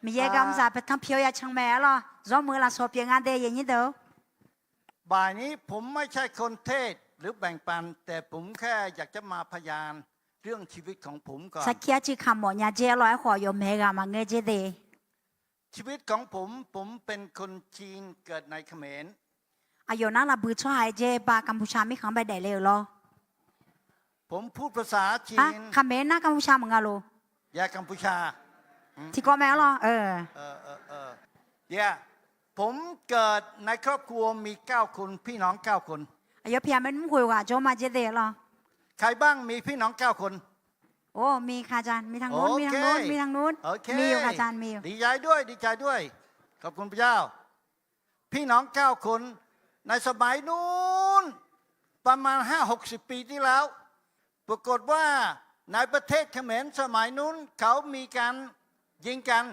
มีเยกำซาไปทำเพียวยาช่างแม่หรอร้อมือละสอบยังงานเดียอย่างนี้เด้อบ่ายนี้ผมไม่ใช่คนเทศหรือแบ่งปันแต่ผมแค่อยากจะมาพยานเรื่องชีวิตของผมก่อนสักแค่ที่คำหมดยาเจ้ร้อยขอยมเมกามาเงยเจเดชีวิตของผมเป็นคนจีนเกิดในเขมรอายุนั้นละบืชหายเจปากัมพูชาไม่ขังไปได้เลยหรอผมพูดภาษาจีนเขมรนะกัมพูชามึงอะลูยากัมพูชาที่ก็แม่หรอผมเกิดในครอบครัวมี9 คนพี่น้อง9 คนอายุเพียงไม่รู้คุยว่าโจมาเจเดหรอใครบ้างมีพี่น้อง9 คนโอ้มีค่ะอาจารย์มีทางโน้นมีทางโน้นมีทางโน้นมีอยู่ค่ะอาจารย์มีอยู่ดีใจด้วยขอบคุณพระเจ้าพี่น้อง9 คนในสมัยนู้นประมาณ50-60 ปีที่แล้วปรากฏว่าในประเทศเขมรสมัยนู้นเขามีการยิงกัน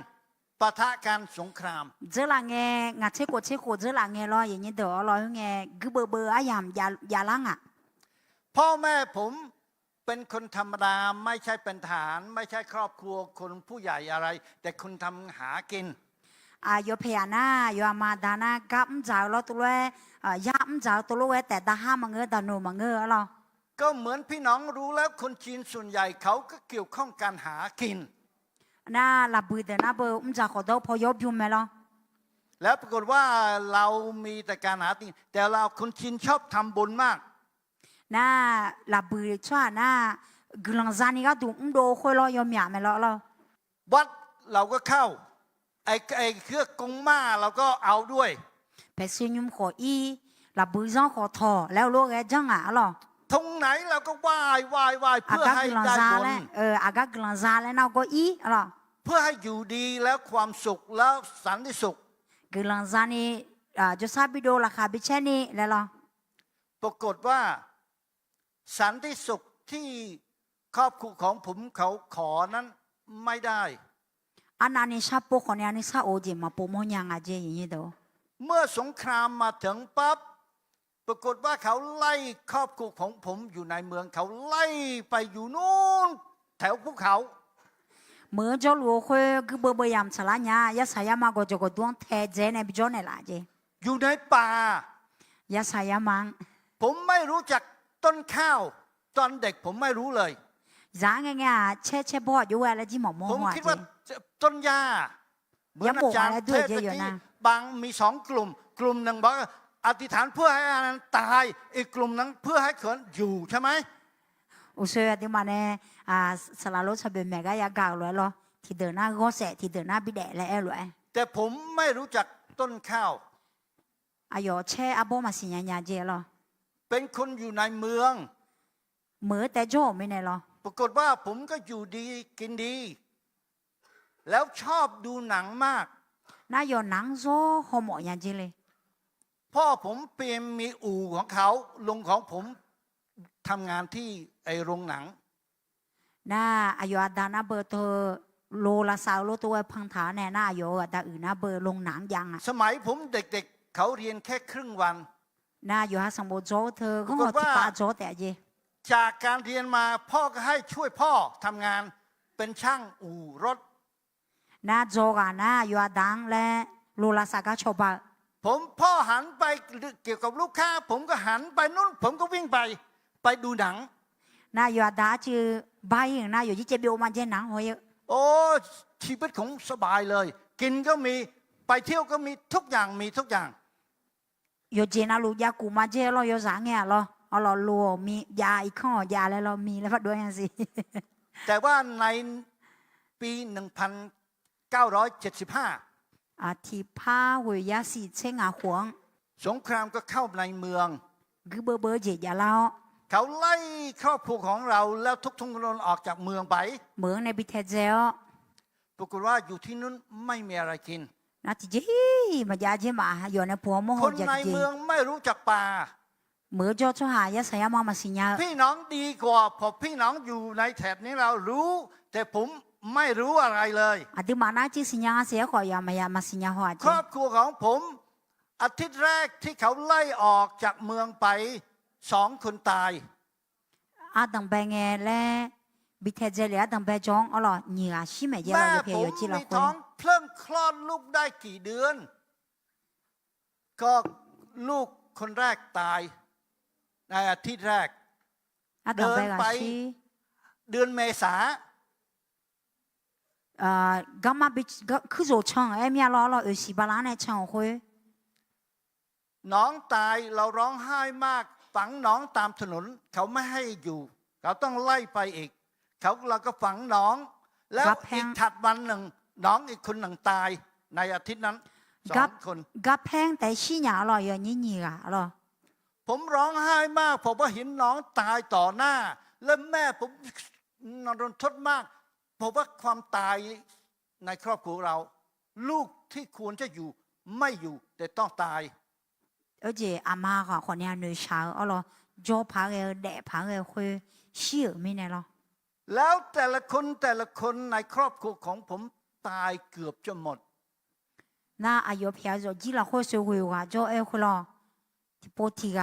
ปะทะกันสงครามเจอละเงงัดเชโกเจอละเงรออย่างนี้เด้อรอเงกึเบอร์อายามยาลังอ่ะพ่อแม่ผมเป็นคนธรรมดาไม่ใช่เป็นทหารไม่ใช่ครอบครัวคนผู้ใหญ่อะไรแต่คนทำหากินโยเพียนาโยอามาดานากับจ่าวเราตัวเวยามจ่าวตัวเวแต่ดาห้ามังเงอดานูมังเงอเราก็เหมือนพี่น้องรู้แล้วคนจีนส่วนใหญ่เขาก็เกี่ยวข้องการหากินน่าลับบืดน่าเบอจ่าขอโทษพอยบยุ่มไหมล่ะแล้วปรากฏว่าเรามีแต่การหากินแต่เราคนจีนชอบทำบุญมากน่าลับบืดชัวน่ากลังซานี่ก็ดูโดคุยรอยมหยาไหมล่ะเราวัดเราก็เข้าไอ้เครื่องกงม่าเราก็เอาด้วยไปซื้อยุ่มขออีลับบืดจ้องขอทอแล้วลูกไอ้จังอ่ะล่ะตรงไหนเราก็ไหว้เพื่อให้ได้บุญอากาศกลังซาแล้วเราก็อีล่ะเพื่อให้อยู่ดีแล้วความสุขแล้วสันติสุขกลังซานี่จะทราบวิดีโอราคาบิเชนี่แล้วล่ะปรากฏว่าสันติสุขที่ครอบครัวของผมเขาขอนั้นไม่ได้อันนั้นชาปคนนี้อันนี้ชาโอจิมาปูมงยังอาเจอย่างนี้เด้อเมื่อสงครามมาถึงปั๊บปรากฏว่าเขาไล่ครอบครัวของผมอยู่ในเมืองเขาไล่ไปอยู่นู่นแถวภูเขาเมื่อจะรู้คุยคือเบอร์ยามสลายเนี่ยยาสายามาก็จะก็ดวงเทเจในบิจอนในลาเจอยู่ในป่ายาสายามังผมไม่รู้จักต้นข้าวตอนเด็กผมไม่รู้เลยจางเงี้ยเช่บอดอยู่อะไรที่หมอมผมคิดว่าต้นหญ้าเหมือนอาจารย์เทศน์ที่บางมี2 กลุ่มหนึ่งบอกอธิษฐานเพื่อให้อันนั้นตายอีกกลุ่มนั้นเพื่อให้เขินอยู่ใช่ไหมอุเซอที่มาเนี่ยสลาโลชเบเมกายากาวเลยหรอที่เดินหน้าก็เสะที่เดินหน้าบิดแดดและเลยแต่ผมไม่รู้จักต้นข้าวอายเช่อาโบมาสิญญาเจหรอเป็นคนอยู่ในเมืองเมื่อแต่โจไม่แน่หรอปรากฏว่าผมก็อยู่ดีกินดีแล้วชอบดูหนังมากน่าโยหนังโซโฮโมยันเจเลยพ่อผมเปลี่ยนมีอู่ของเขาลุงของผมทำงานที่ไอโรงหนังน่าอายุดานาเบอร์เธอโลละสาวโลตัวพังฐานแน่น่าอายุดาอื่นน่าเบอร์ลงหนังยังอ่ะสมัยผมเด็กๆเขาเรียนแค่ครึ่งวันน่าอยู่ฮะสังโบโจเธอเขาบอกที่ป้าโจแต่เจจากการเรียนมาพ่อก็ให้ช่วยพ่อทำงานเป็นช่างอู่รถน่าโจกันน่าอยู่ดังและโลละสากาโชบะพ่อหันไปเกี่ยวกับลูกค้าผมก็หันไปนู่นผมก็วิ่งไปดูหนังน่าอยู่ดาจือใบน่าอยู่ที่เจบิโอมาเจหนังหัวเยอะโอ้ชีวิตของสบายเลยกินก็มีไปเที่ยวก็มีทุกอย่างมีทุกอย่างอยู่เจน่าลูกยากูมาเจเราอยู่สังเงี้ยเราเอาเราลัวมียาอีกข้อยาอะไรเรามีแล้วพัดด้วยยังสิแต่ว่าในปี1975ที่พาหวยยาสีเชงอาหวงสงครามก็เข้าในเมืองคือเบอร์เจียาเราเขาไล่ครอบครัวของเราแล้วทุกคนออกจากเมืองไปเมืองในบิเทเจลปรากฏว่าอยู่ที่นู้นไม่มีอะไรกินนาทีจีมายาเจมาอยู่ในผัวโมโหคนในเมืองไม่รู้จักป่าเมื่อจอชหายาสายามาสิญญาพี่น้องดีกว่าพอพี่น้องอยู่ในแถบนี้เรารู้แต่ผมไม่รู้อะไรเลยอดีมานาจีสิญญาเสียขอยามายามาสิญญาหัวครอบครัวของผมอาทิตย์แรกที่เขาไล่ออกจากเมืองไป2 คนตายอาดังแบงเงและ บิเทเจเลียตังเบจงอ๋อเหรอเหยื่อชิเมเจ แม่ เราจะเพีย ผม อยู่ที่เรา มี ค ท้อน งเพิ่งคลอดลูกได้กี่เดือน ก็ลูกคนแรกตายในอาทิตย์แรก อ่ะต่อไป เดิน ก็ ไป ชี เดือนเมษา กามาบิก็คือโจช่างเอ็มยาล้อเราสิบาลานในช่างคุย น้องตายเราร้องไห้มาก ฝังน้องตามถนน เขาไม่ให้อยู่ เขาต้องไล่ไปอีก เราก็ฝังน้อง แล้วอีกถัดวันหนึ่ง น้องอีกคนหนึ่งตายในอาทิตย์นั้นสองคน กับแพงแต่ชี้หยาเราอย่างนี้เหยื่อเหรอ ผมร้องไห้มากผมว่าเห็นน้องตายต่อหน้า แล้วแม่ผมนรนทดมากผมว่าความตายในครอบครัวเรา ลูกที่ควรจะอยู่ไม่อยู่แต่ต้องตาย 而且阿妈个可能女小哦咯，左拍个大拍个会笑咩呢咯？ แล้วแต่ละคนในครอบครัวของผมตายเกือบจะหมด 那阿有票就只了会社会话就爱会咯，波提个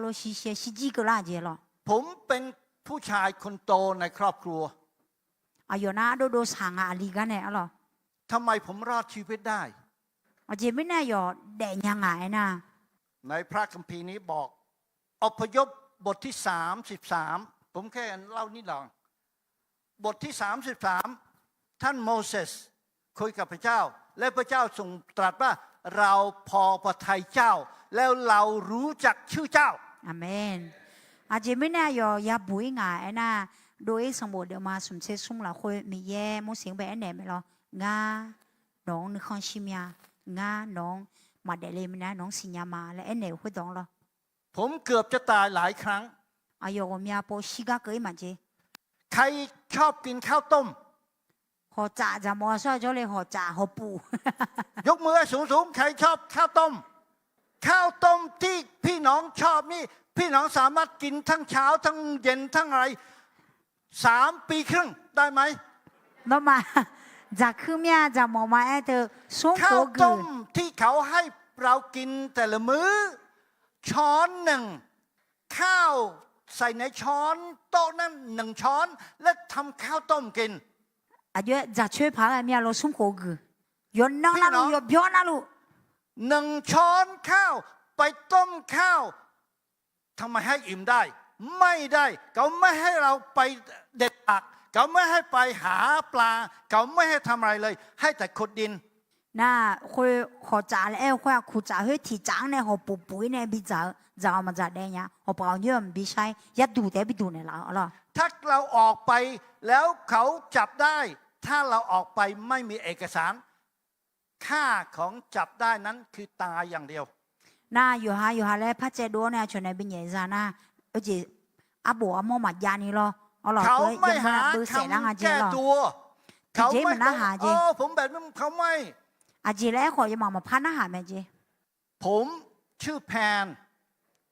咯是几个啦姐咯？ ผมเป็นผู้ชายคนโตในครอบครัว 阿有那都长啊里个呢咯？ ทำไมผมรอดชีวิตได้ 阿姐没那有大娘爱呢？ ในพระคัมภีร์นี้บอกอพยพบทที่33ผมแค่เล่านิดหน่อยบทที่33ท่านโมเสสคุยกับพระเจ้า และพระเจ้าทรงตรัสว่าเราพอพระทัยเจ้า แล้วเรารู้จักชื่อเจ้า 阿门。阿姐没那有也不应爱那，โดยสมบูรณ์มาสมเช็ดสุ่มละคุยมีแย่มุสิงไปอันไหนไม่หรองาน้องนึกข้องชิมยางาน้องมาเดลิมนะน้องสิญญามาและอันไหนคุยดองหรอ ผมเกือบจะตายหลายครั้ง อายุ我们家不西嘎可以嘛？姐， ใครชอบกินข้าวต้ม 好炸就冇说咗你好炸好补。 ยกมือสูงๆใครชอบข้าวต้ม ข้าวต้มที่พี่น้องชอบนี่พี่น้องสามารถกินทั้งเช้าทั้งเย็นทั้งอะไร3 ปีครึ่งได้ไหม 那么จะคือเมียจะมองมาไอ้เธอส่ง ข้า โก ว กื ต้ อ มที่เขาให้เรากินแต่ละมื้อช้อนหนึ่งข้าวใส่ในช้อนโต๊ะนั้น1 ช้อนและทำข้าวต้มกิน อายุจะช่วยพาไอ้เมียเราส่งโกกือย้อนนั่งนั่นลูกย้อนเบี้ยนั่นลูก 1 ช้อนข้าวไปต้มข้าวทำไมให้อิ่มได้ ไม่ได้เขาไม่ให้เราไปเด็ดผักเขาไม่ให้ไปหาปลาเขาไม่ให้ทำอะไรเลย ให้แต่ขุดดิน น่าคุยขอจ่าแล้วคุยขู่จ่าเฮ้ยที่จังเนี่ยเขาปุ๊บเนี่ยบิจ่าจะเอามาจ่าได้ยังเขาบอกเยอะมันบิใช่ยัดดูแต่บิดูเนี่ยแล้วหรอ ถ้าเราออกไปแล้วเขาจับได้ ถ้าเราออกไปไม่มีเอกสาร ค่าของจับได้นั้นคือตายอย่างเดียว น่าอยู่หาแล้วพระเจ้าดูเนี่ยชนในบิญญาณนะเออจีอาบัวมอมัดยานี่หรออ๋อหรอ เขา ตัว ไม่ ยัง หา มาเบอร์เสร็จแล้ว คำ อาเจ แก้ หรอ ตัว เขาไม่ มันน่าหาเจ โอ้ผมแบบนั้นเขาไม่ อาเจแล้วขอยังมาพันอาหารไหมเจ ผมชื่อแพน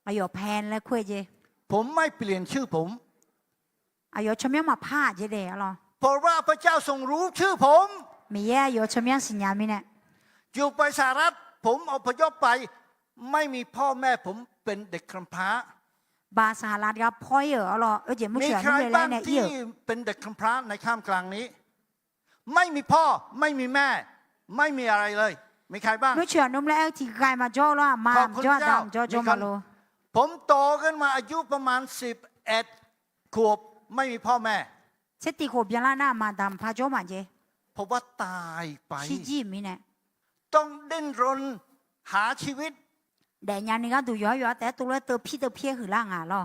อายุแพนแล้วคุยเจ ผมไม่เปลี่ยนชื่อผม อายุชมยังมาผ้าเจเดอ๋อหรอ เพราะว่าพระเจ้าทรงรู้ชื่อผม มีแย่อายุชมยังสิญญามิเนี่ย อยู่ไปสหรัฐผมอพยพไป ไม่มีพ่อแม่ผมเป็นเด็กกำพร้า บาสหรัฐกับพ่อเยอะหรอเออเจมุ มี เฉียน ใคร เลยแล้ บ้าว ง เนี่ยเย ที่ อะ เป็นเด็กกำพร้าในข้ามกลางนี้ ไม่มีพ่อไม่มีแม่ ไม่มีอะไรเลย มีใครบ้าง มุเฉียนนุ่มแล้วที่ไกลมาจ่อแล้วมา ขอบคุณ จ่อ เจ้า ดำจ่อ มีคน มาโล ผมโตขึ้นมาอายุประมาณ11 ขวบไม่มีพ่อแม่ เสติโขบยังละหน้ามาดำพาจ่อมาเจ เพราะว่าตายไป ชี้จีมีเนี่ย ต้องดิ้นรนหาชีวิต แต่ยานี่ก็ดูย้อยแต่ตัวเตอพี่เตอเพี้ยหือล่างอ่ะหรอ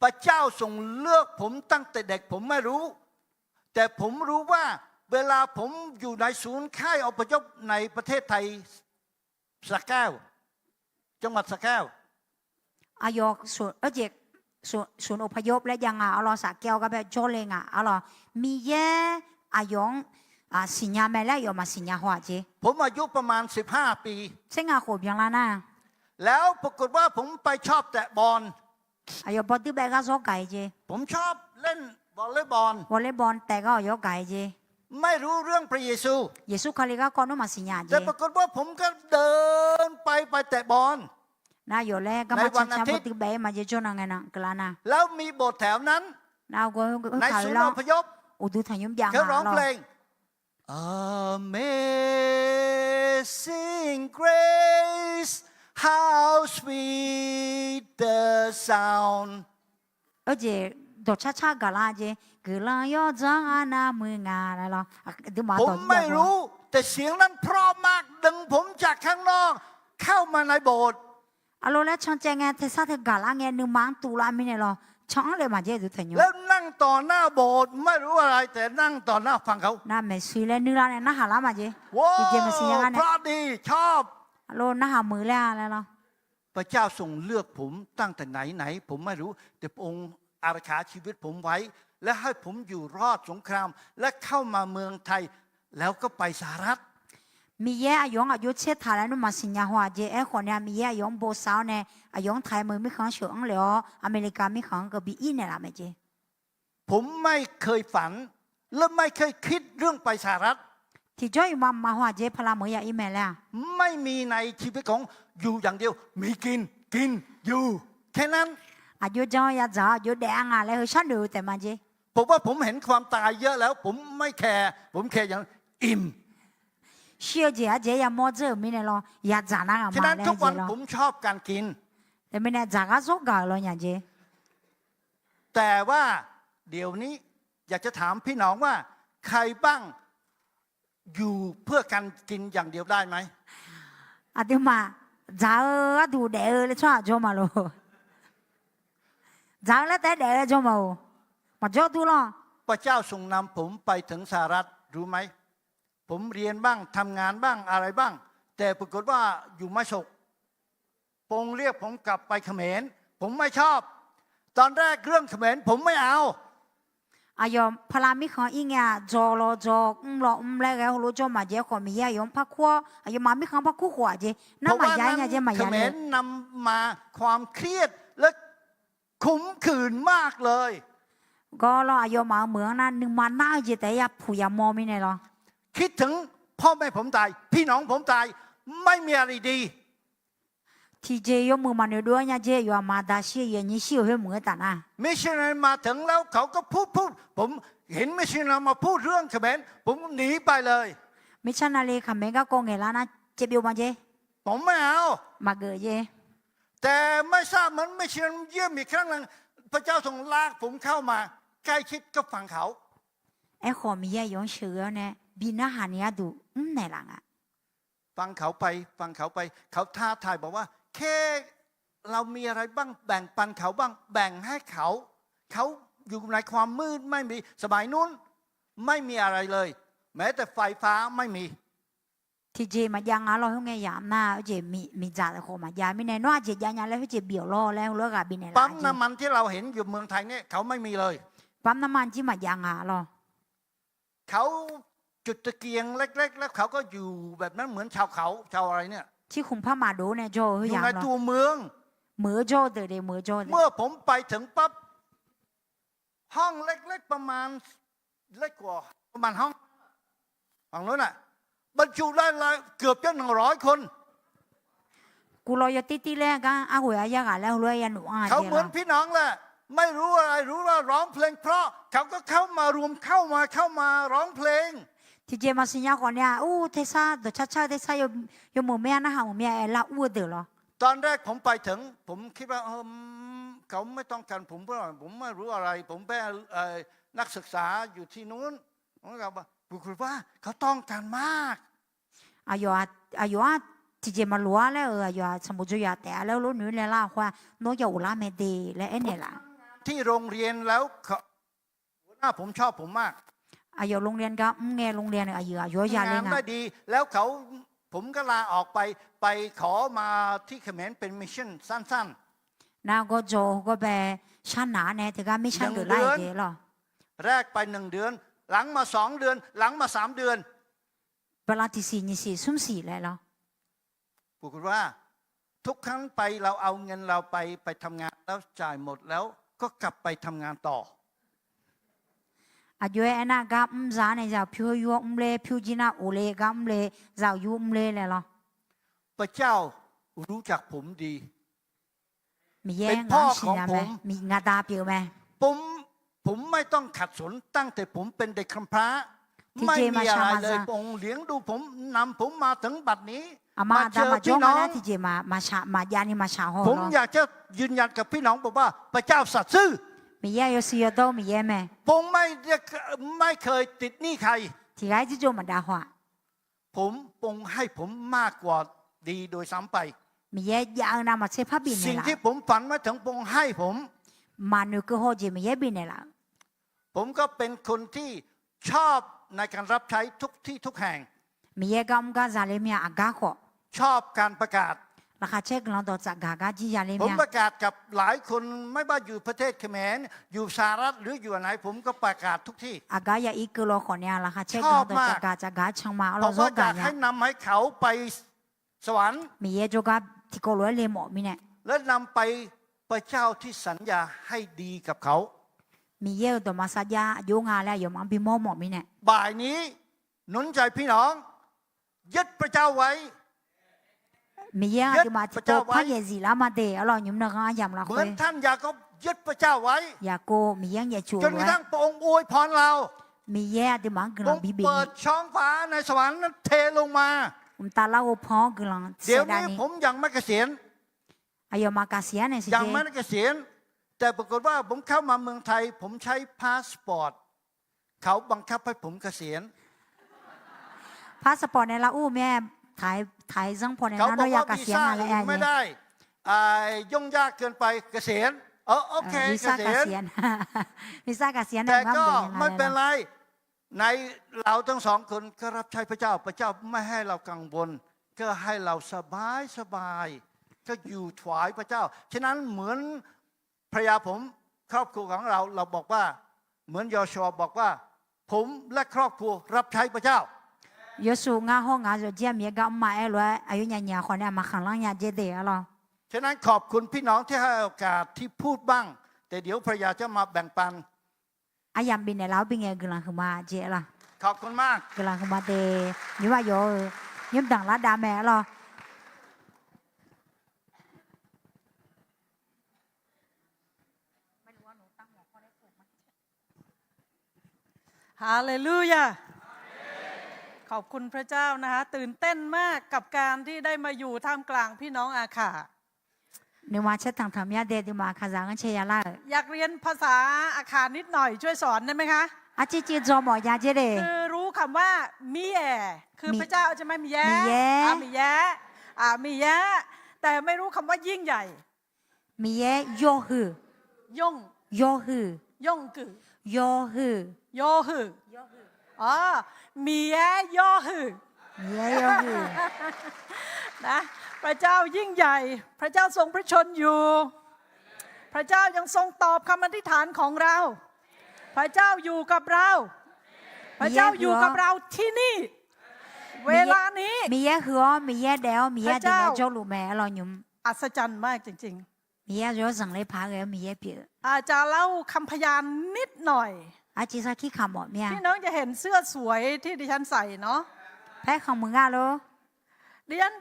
พระเจ้าทรงเลือกผมตั้งแต่เด็กผมไม่รู้ แต่ผมรู้ว่าเวลาผมอยู่ในศูนย์ค่ายอพยพในประเทศไทยสระแก้ว จังหวัดสระแก้ว อายกส่วนเจกส่วนอพยพและยังอ่ะเอาล่ะสักแก้วก็แบบโจเลงอ่ะเอาล่ะมีแย่อายงสิญญาแม่แล้วยอมมาสิญญาหัวเจ ผมอายุประมาณ15 ปี เส้นอ่ะโขบยังละหน้า แล้วปรากฏว่าผมไปชอบแตะบอล อายกบอลที่แบก็โซไก่เจ ผมชอบเล่นวอลเลย์บอล วอลเลย์บอลแต่ก็ยกไก่เจ ไม่รู้เรื่องพระเยซู เยซูคาลิก็ก่อนนู้นมาสิญญาเจ แต่ปรากฏว่าผมก็เดินไปแตะบอล น่าอยู่แล้วก็มาชักชักบอลที่แบมาเจโจนังไงนะกลานะ แล้วมีโบสถ์แถวนั้น nào có ใน khởi ศูนย์ lo อพยพ ô tu thành nhóm giang เขาร้อง lo เพลง Amazing Grace how sweet the sound ở chế đồ cha cha cả là chế cứ lo yo giang ana mười ngà là lo từ mà ผม tổ ไม่รู้ แต่เสียงนั้นเพราะมากดึงผมจากข้างนอก เข้ามาในโบสถ์ alo là chọn chế nghe thế sao thế cả là nghe nương mang tu la mi này lo chọnเลยmà chế tu thành nhóm แล้วนั่งต่อหน้าโบสถ์ไม่รู้อะไร แต่นั่งต่อหน้าฟังเขา na mày suy lên nương la này na hà lá mà chế ว้า thì chế mà suy ว nhang เพ này ราะดีชอบ alo na hà mười la này lo พระเจ้าทรงเลือกผมตั้งแต่ไหนผมไม่รู้ แต่พระองค์อารักขาชีวิตผมไว้ และให้ผมอยู่รอดสงคราม และเข้ามาเมืองไทย แล้วก็ไปสหรัฐ มีเยอะยองอายุเช็ดถ่ายแล้วนุ่มมาสิญญาหัวเจเอคนเนี่ยมีเยอะยองโบสาวเนี่ยยองไทยมือไม่ขังเฉียงเลยอเมริกาไม่ขังก็บีอินเนี่ยละไม่เจ ผมไม่เคยฝัน และไม่เคยคิดเรื่องไปสหรัฐ ที่จ้อยมาหัวเจพลามือยาอีเมลแล้ว ไม่มีในชีวิตของอยู่อย่างเดียว มีกินอยู่แค่นั้น อายุจ้อยยาจ้าอายุแดงอ่ะแล้วฉันดูแต่มาเจ ผมว่าผมเห็นความตายเยอะแล้ว ผมไม่แคร์ผมแคร์อย่างอิ่ม เชื่อเจเจยามอเจอมีเนี่ยรอยาจ้านั่ง ฉะ มา นั้น แล้ว ทุก เจ วัน รอ ผมชอบการกิน แต่ไม่เนี่ยจาก็สุกกาลอยาเจ แต่ว่าเดี๋ยวนี้อยากจะถามพี่น้องว่า ใครบ้างอยู่เพื่อการกินอย่างเดียวได้ไหม อ่ะเดี๋ยวมาจ้าดูเดอเลยช่วยจ้ามาโลจ้าแล้วแต่เดอจ้ามามาจ้าดูล่ะ พระเจ้าทรงนำผมไปถึงสหรัฐรู้ไหมผมเรียนบ้างทำงานบ้างอะไรบ้าง แต่ปรากฏว่าอยู่ไม่สุขพงเรียกผมกลับไปเขมรผมไม่ชอบ ตอนแรกเรื่องเขมรผมไม่เอา อายอมพลามิขังอิงอ่ะจอรอจอรอแล้วก็รู้จอมาเจ้าขอมีอ่ะยอมพักขั้วอายอมมามิขังพักคู่ขวาเจ้ เพ น้ำ ราะ มา ว่า ย้าย นั้น ไงเจ้มา เข ย้าย ม เลย รนำมาความเครียดและขมขื่นมากเลย ก็รออายอมมาเหมืองนั้นหนึ่งมาหน้าเจ้แต่ยาผู้ยามอมีเนี่ยหรอ คิดถึงพ่อแม่ผมตาย พี่น้องผมตายไม่มีอะไรดี ที่เจ้ยมือมันด้วยเนี่ยเจ้ยอมมาดาเชียยี่สิบเหมือนกันนะ มิชชันนารีมาถึงแล้วเขาก็พูดผมเห็นมิชชันนารีมาพูดเรื่องเขมรผมหนีไปเลย มิชชันนารีคำเมก็กงเงล้านะเจ็บอยู่มาเจ้ ผมไม่เอา มาเกยเจ้ แต่ไม่ทราบมันมิชชันนารีเยี่ยมอีกครั้งหนึ่งพระเจ้าทรงลากผมเข้ามา ใกล้ชิดกับฝั่งเขา ไอ้ขอมีอ่ะยองเชือเนี่ยบินอาหารเนี่ยดูไหนหลังอ่ะ ฟังเขาไปเขาท้าทายบอกว่าแค่เรามีอะไรบ้างแบ่งปันเขาบ้างแบ่งให้เขาอยู่ในความมืดไม่มีสมัยนู้นไม่มีอะไรเลย แม้แต่ไฟฟ้าไม่มี ที่เจมายังอ่ะเราเฮงไงยามหน้าเจมีจ่าแต่ขอมายาไม่แน่นว่าเจยังแล้วเจเบี่ยวรอแล้วเลิกกับบินเนี่ย ปั๊มน้ำมันที่เราเห็นอยู่เมืองไทยเนี่ยเขาไม่มีเลย ปั๊มน้ำมันที่มายังอ่ะเรา เขาจุดตะเกียงเล็กๆแล้วเขาก็อยู่แบบนั้นเหมือนชาวเขาชาวอะไรเนี่ย ที่คุมผ้ามาดูเนี่ยโจ อ เฮ ยู่ ยาม ใน เรา ตัวเมือง มือโจเดมือโจ เมื่อผมไปถึงปั๊บห้องเล็กๆประมาณเล็กกว่าประมาณห้องฝั่งโน้นน่ะบรรจุได้เลยเกือบจะ100 คน กูรอยตีแรกอ่ะอาหัวยากอ่ะแล้วรวยยันหนูอ่ะ เขา เจ เหมือนพี่น้องแหละไม่รู้อะไรรู้ว่าร้องเพลงเพราะเขาก็เข้ามารวมเข้ามาร้องเพลง ที่เจมาสิญญาก่อนเนี่ยอู้เทซ่าเดชาเทซ่ายมือแม่นะฮะมือแม่ละอู้เดือหรอ ตอนแรกผมไปถึงผมคิดว่าเขาไม่ต้องการผมเพราะผมไม่รู้อะไร ผมเป็นนักศึกษาอยู่ที่นู้นผมก็บอกปรากฏว่าเขาต้องการมาก อายุที่เจมาลัวแล้วอายุสมุทรยาแต่แล้วรู้หนูเลยล่ะว่าโนยอุลาเมดีและเอ็นเนี่ยล่ะ ที่โรงเรียนแล้วหัวหน้าผมชอบผมมาก อายุโรงเรียนก็เงโรงเรียนอายุยาเลย งาน นะ ได้ดี แล้วผมก็ลาออกไปขอมาที่เขมรเป็นมิชชั่นสั้น นาก็โจก็ไปชั้นหนาเนี่ยแต่ก็ไม่ชั้นหรือไรเจหรอ ๆแรกไป1 เดือน หลังมา2 เดือน หลังมา3 เดือน เวลาที่สี่นี่สี่สุ่มสี่เลยหรอ ปรากฏว่าทุกครั้งไปเราเอาเงินเราไปทำงานแล้วจ่ายหมดแล้วก็กลับไปทำงานต่อ อายุเอ็น่าก็จานเนี่ยจะพิวยูเลยพิวจีน่าโอเลยก็เลยจะยูเลยเลยหรอ พระเจ้ารู้จักผมดี มีแย่งานสินะแม่มีงานตาเปียวแม่ ผม ผมไม่ต้องขัดสนตั้งแต่ผมเป็นเด็กกำพร้าไม่มีอะไรเลยองค์เลี้ยงดูผมนำผมมาถึงบัดนี้มาเจอพี่น้องผมอยากจะยืนยันกับพี่น้องบอกว่าพระเจ้าสัตย์ซื่อมีแย่ยสิยโตมีแย่แม่ผมไม่เคยติดหนี้ใครที่ไอ้ที่โจมันด่าหัวผมปงให้ผมมากกว่าดีโดยซ้ำไปมีแย่ยางนามาเชฟบินเนี่ยสิ่งที่ผมฝันมาถึงปงให้ผมมานุก็โหจีมีแย่บินเนี่ยละผมก็เป็นคนที่ชอบในการรับใช้ทุกที่ทุกแห่งมีแย่กำกาซาเลมีอากาขอชอบการประกาศราคาเช็คเราต่อจากกากาจียาเลมีผมประกาศกับหลายคนไม่ว่าอยู่ประเทศเขมรอยู่สหรัฐหรืออยู่ไหนผมก็ประกาศทุกที่อากาอย่าอีกโลขอเนี่ยราคาเช็คเราต่อจากกาช่างมาเราก็อยากให้นำให้เขาไปสวรรค์มีแย่โจกาที่โกลัวเลหมอมีเนี่ยและนำไปพระเจ้าที่สัญญาให้ดีกับเขามีเยอะตัวมาสัญญาโยงาแล้วโยมังพิโมหมอมีเนี่ยบ่ายนี้หนุนใจพี่น้องยึดพระเจ้าไว้มีเยอะที่มาที่ตัวพระเยซูละมาเดอเราหยุ่มนักยามละเหมือนท่านยาโคบยึดพระเจ้าไว้ยาโกมียังอย่าชูจนกระทั่งพระองค์อวยพรเรามีเยอะที่มังกลังบิบิเปิดช่องฟ้าในสวรรค์นั้นเทลงมาตาเล่าพอกลังเดี๋ยวนี้ผมยังไม่เกษียณอายมาเกษียณเนี่ยสิยังไม่เกษียณแต่ปรากฏว่าผมเข้ามาเมืองไทยผมใช้พาสปอร์ตเขาบังคับให้ผมเกษียณพาสปอร์ตในละอู้แม่ถ่ายซังพอในนั้นเราอยากเกษียณอะไรไม่ได้ยุ่งยากเกินไปเกษียณโอเควีซ่าเกษียณวีซ่าเกษียณแต่ก็ไม่เป็นไรในเราทั้งสองคนก็รับใช้พระเจ้าพระเจ้าไม่ให้เรากังวลก็ให้เราสบายก็อยู่ถวายพระเจ้าฉะนั้นเหมือนภรรยาผมครอบครัวของเราบอกว่าเหมือนยอชัวบอกว่าผมและครอบครัวรับใช้พระเจ้ายอชัวงาห้องงาจะเจียมเยกำมาเอลวยอายุญาคนเนี่ยมาขังล่างญาเจเดียเราฉะนั้นขอบคุณพี่น้องที่ให้โอกาสที่พูดบ้างแต่เดี๋ยวภรรยาจะมาแบ่งปันอายามบินในเราบินเงกลังขึ้นมาเจล่ะขอบคุณมากกลังขึ้นมาเดนี่ว่าโยยิ้มดังละดาแม่เราฮาเลลูยาขอบคุณพระเจ้านะคะตื่นเต้นมากกับการที่ได้มาอยู่ท่ามกลางพี่น้องอาขานี่มาเช็ดทางธรรมยาเดดิมาคาซังเชียล่าอยากเรียนภาษาอาขานิดหน่อยช่วยสอนได้ไหมคะอาจิจิจอมอยาเจเดคือรู้คำว่ามีแยคือพระเจ้าใช่ไหมมีแยมีแยมีแยแต่ไม่รู้คำว่ายิ่งใหญ่มีแยโยฮืย่งโยฮืย่งกือโยฮืโยฮือ๋อมีแยโยฮืมีแยโยฮืนะพระเจ้ายิ่งใหญ่พระเจ้าทรงพระชนอยู่พระเจ้ายังทรงตอบคำอธิษฐานของเราพระเจ้าอยู่กับเราพระเจ้าอยู่กับเราที่นี่เวลานี้มีแยหัวมีแยเดวมีแยดินโจลูแม่เราหยุ่มอัศจรรย์มากจริงๆมีแยโจสังเลยพาเลยมีแยเปียอาจจะเล่าคำพยานนิดหน่อยอาจิสักขี้คำหมดเนี่ยพี่น้องจะเห็นเสื้อสวยที่ดิฉันใส่เนาะแพ้ของมึงอะโลดิฉัน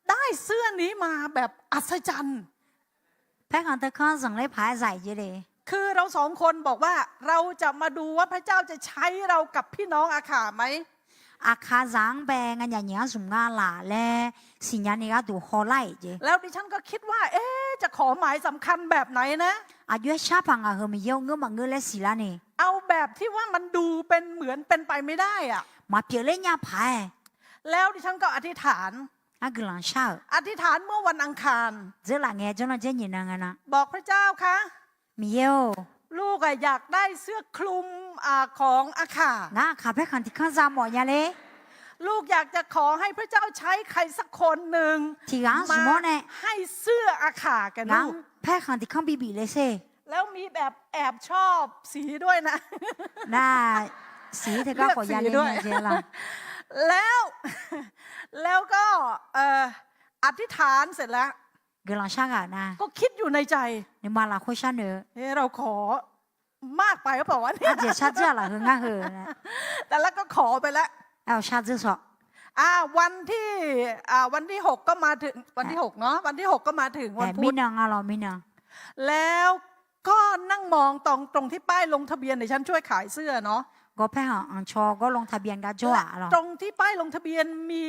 ได้เสื้อนี้มาแบบอัศจรรย์แพ้ของเธอข้อสังเลยพาใส่จีเลยคือเราสองคนบอกว่าเราจะมาดูว่าพระเจ้าจะใช้เรากับพี่น้องอาขาไหมอาคาจังแบงอันอย่างเงี้ยสุงาหล่าและสิญญาณนี้ก็ดูฮอไลเจแล้วดิฉันก็คิดว่าจะขอหมายสำคัญแบบไหนนะอายุชาพังอะเฮมีเยอะเงื้อมังเงื้อและสีละนี่เอาแบบที่ว่ามันดูเป็นเหมือนเป็นไปไม่ได้อ่ะมาเปียเล่นยาพายแล้วดิฉันก็อธิษฐานอากลังชาอธิษฐานเมื่อวันอังคารเจอหลังเงี้ยจนเราจะยินยังไงนะบอกพระเจ้าคะมีเยอะลูกอยากได้เสื้อคลุมของอาขานะขาเพคันที่ข้างซาหมอยาเล่ลูกอยากจะขอให้พระเจ้าใช้ใครสักคนหนึ่งมาให้เสื้ออาขากันลูกแพ้คันที่ข้างบีบีเลยเซ่แล้วมีแบบแอบชอบสีด้วยนะน่าสีเธอก็ขอยาเล่ด้วยเจล่ะแล้วก็อธิษฐานเสร็จแล้วกำลังช่างอ่ะนะก็คิดอยู่ในใจนี่มาละคุยชันเนอเราขอมากไปหรือเปล่าวะเนี่ยเดี๋ยวชาเจ้าละเฮง่าเฮนะแต่แล้วก็ขอไปแล้วเอาชาเจ้าสอบวันที่6ก็มาถึงวันที่6เนาะวันที่6ก็มาถึงวันพุธมีนางเรามีนางแล้ว ก็นั่งมองตรงที่ป้ายลงทะเบียนดิฉันช่วยขายเสื้อเนาะ ก็แพ้หอังชอก็ลงทะเบียนกับจ้วหรอ ตรงที่ป้ายลงทะเบียนมี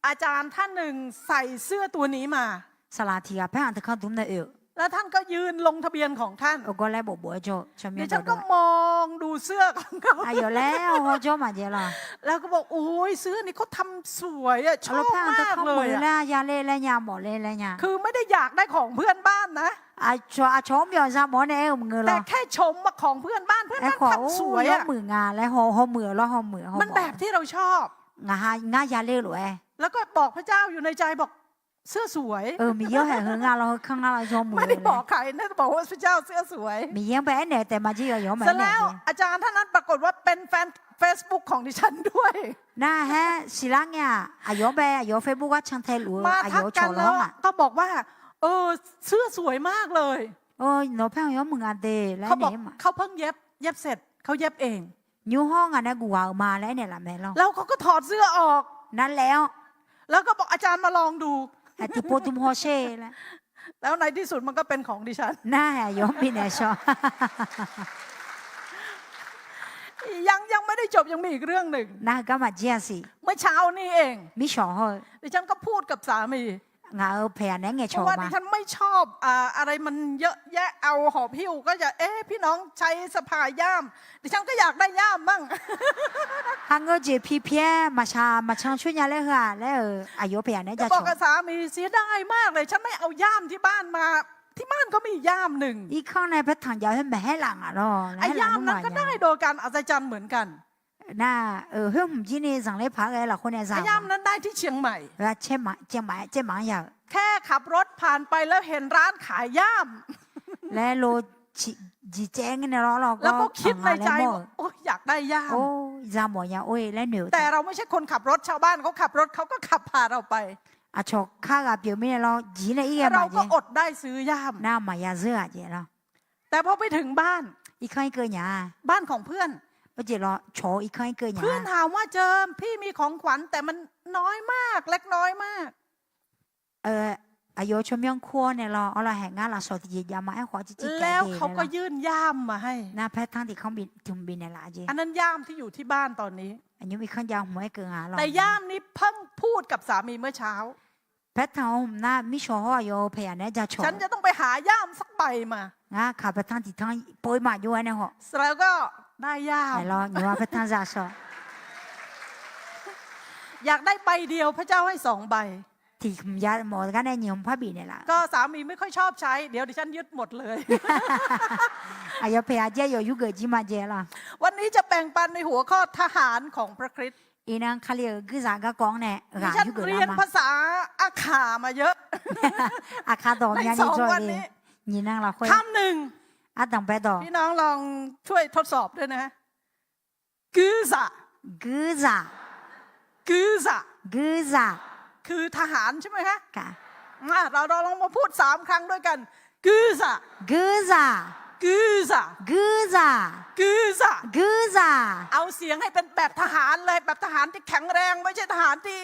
อาจารย์ท่านหนึ่งใส่เสื้อตัวนี้มา สลาทีกับแพ้หอังตะเข้าตุ้มได้แล้วท่านก็ยืนลงทะเบียนของท่าน ก็แล้วบอกจ้วชมี ดิ น ฉันก็มองดูเสื้อของเขา อายุแล้วจ้วมาเจล่ะ แล้วก็บอกโอ้ยเสื้อนี้เขาทำสวยอะชอบ แพ้หอังตะ มาก เข้า เล มื ย อ อะ แล้วยาเล่แล้วยาหมอเล่แล้วยา คือไม่ได้อยากได้ของเพื่อนบ้านนะ ชมยอซาหมอเนี่ยมึงเหร แต่ อ แค่ชมมาของเพื่อนบ้านเพื่อน ไอ้ บ้าน ขอ ทำสวย ย อะ มืองานแล้วหอมือแล้วหอมือ มันแบบที่เราชอบ งายาเล่หรอ แล้วก็บอกพระเจ้าอยู่ในใจบอกเสื้อสวย มีเยอะแห่งงานเราข้างหน้าเราชมมือ ไม่ได้บอกใครนะบอกว่าพระเจ้าเสื้อสวย มียังไปไหนแต่มาจีอยู่ไหน เสร็จแล้วอาจารย์ท่านนั้นปรากฏว่าเป็นแฟน Facebook ของดิฉันด้วย น่าฮะสิลังเนี่ยอายุไปอายุเฟซบุ๊กว่าช่างเทลู มา อา ทัก ยุโช กัน ว์ แล้ ร้อ ว งอ่ะ ก็บอกว่าเสื้อสวยมากเลย หนูเพิ่งย้อมมึงอ่ะเดแล้ว เขาบอก เนี่ย เขาเพิ่งเย็บเสร็จเขาเย็บเอง ยูห้องอ่ะนะกูเอามาแล้วเนี่ยละแม่เรา แล้วเขาก็ถอดเสื้อออก นั่นแล้ว แล้วก็บอกอาจารย์มาลองดู ไอ้ที่โปตุมโฮเช่แล้ว แล้วในที่สุดมันก็เป็นของดิฉัน น่าย้อมพี่เนี่ยชอบ ยังไม่ได้จบยังมีอีกเรื่องหนึ่ง น่าก็มาเจียสิ เมื่อเช้านี่เอง มิชอเหรอ ดิฉันก็พูดกับสามี งาแผ่เนี่ยไง เพ ชอ ราะ บ ว่าดิ มา ฉันไม่ชอบอะไรมันเยอะแยะเอาหอบหิ้วก็จะพี่น้องใช้สะพายย่ามดิฉันก็อยากได้ย่ามบ้าง ฮังเกอร์เจพีเพียมาช่างช่วยยาเลยค่ะแล้วอายุแผ่เนี่ย ก็ จะ บ ช อ อก บ กับสามีเสียดายมากเลย ฉันไม่เอาย่ามที่บ้านมา ที่บ้านก็มีย่ามหนึ่ง อีกข้างในพระถังยาวให้แม่ให้หลังอ่ะรอ ไอ้ย่ามนั้นก็ได้โดยการอัศจรรย์เหมือนกัน น่าเฮ้ยผมจีนี่สั่งเลยพักไอ้หล่ะคนเนี่ยสั่ ไอ้ ง ย่ามนั้นได้ที่เชียงใหม่ แล้วเช่หมาเจียงหมายเจียงหมายอย่าง แค่ขับรถผ่านไปแล้วเห็นร้านขายย่าม และโลจีแจ้งเนี่ยเราก็ แล้วก็คิดในใจว่าโอ้ยอยากได้ย่าม โอ้ยาหมอยังโอ้ยและเหนือ แต่เราไม่ใช่คนขับรถชาวบ้านเขาขับรถเขาก็ขับพาเราไป อาชกข้ากับเปียวไม่เราจีเนี่ยอีก เรา มา ก็ เจ อดได้ซื้อย่าม หน้ามายาเสื้อเจเรา แต่พอไปถึงบ้าน อีกข้างเกินหยา บ้านของเพื่อน ก็เจเราโฉอีกข้างเกินหยา เพื่อนถามว่าเจอพี่มีของขวัญแต่มันน้อยมากเล็กน้อยมาก อายุชมยองคัวเนี่ยเราเอาเราแห่งงานเราสอดจียามาให้ขอจีจีแก แล้ว เด เขาก็ยื่นย่ามมาให้ หน้าแพทย์ทั้งที่เขาบินถึงบินเนี่ยละเจ อันนั้นย่ามที่อยู่ที่บ้านตอนนี้ อันนี้มีข้างยาวหัวเกินหาเรา แต่ย่ามนี้เพิ่งพูดกับสามีเมื่อเช้า แพทย์ทางหน้ามิชออายุพยาเนี่ยจะโฉ ฉันจะต้องไปหาย่ามสักใบมา งาขาแพทย์ทั้งที่ทั้งป่วยมาอยู่เนี่ยเหรอ แล้วก็ได้ย่าม แต่เราหนูว่าแพทย์ทั้งจะสอ อยากได้ใบเดียวพระเจ้าให้2 ใบ ที่คุมยาหมอกันได้ยิมพระบีเนี่ยละ ก็สามีไม่ค่อยชอบใช้ เดี๋ยวดิฉันยึดหมดเลย อายุพยาเจอยู่ยุเกิดจีมาเจละ วันนี้จะแบ่งปันในหัวข้อทหารของพระคริสต์ อีนังคาเลียคือสารกะกองเนี่ย ดิ หา ฉัน ยุเกิด เรียน มา ภาษาอาขามาเยอะ อาคาดอม ใน ยา ส นี่ อง ช่วย วัน ดี นี้ นี่นั่งเราคุย คำหนึ่ง อาตังไปต่อ พี่น้องลองช่วยทดสอบด้วยนะกือซะ กือซ่า กือซะ กือซ่า คือทหารใช่ไหมคะ กะ เราลองมาพูด3 ครั้งด้วยกันกือซะ กือซ่า กือซะ กือซ่า กือซะ กือซ่า เอาเสียงให้เป็นแบบทหารเลยแบบทหารที่แข็งแรงไม่ใช่ทหารที่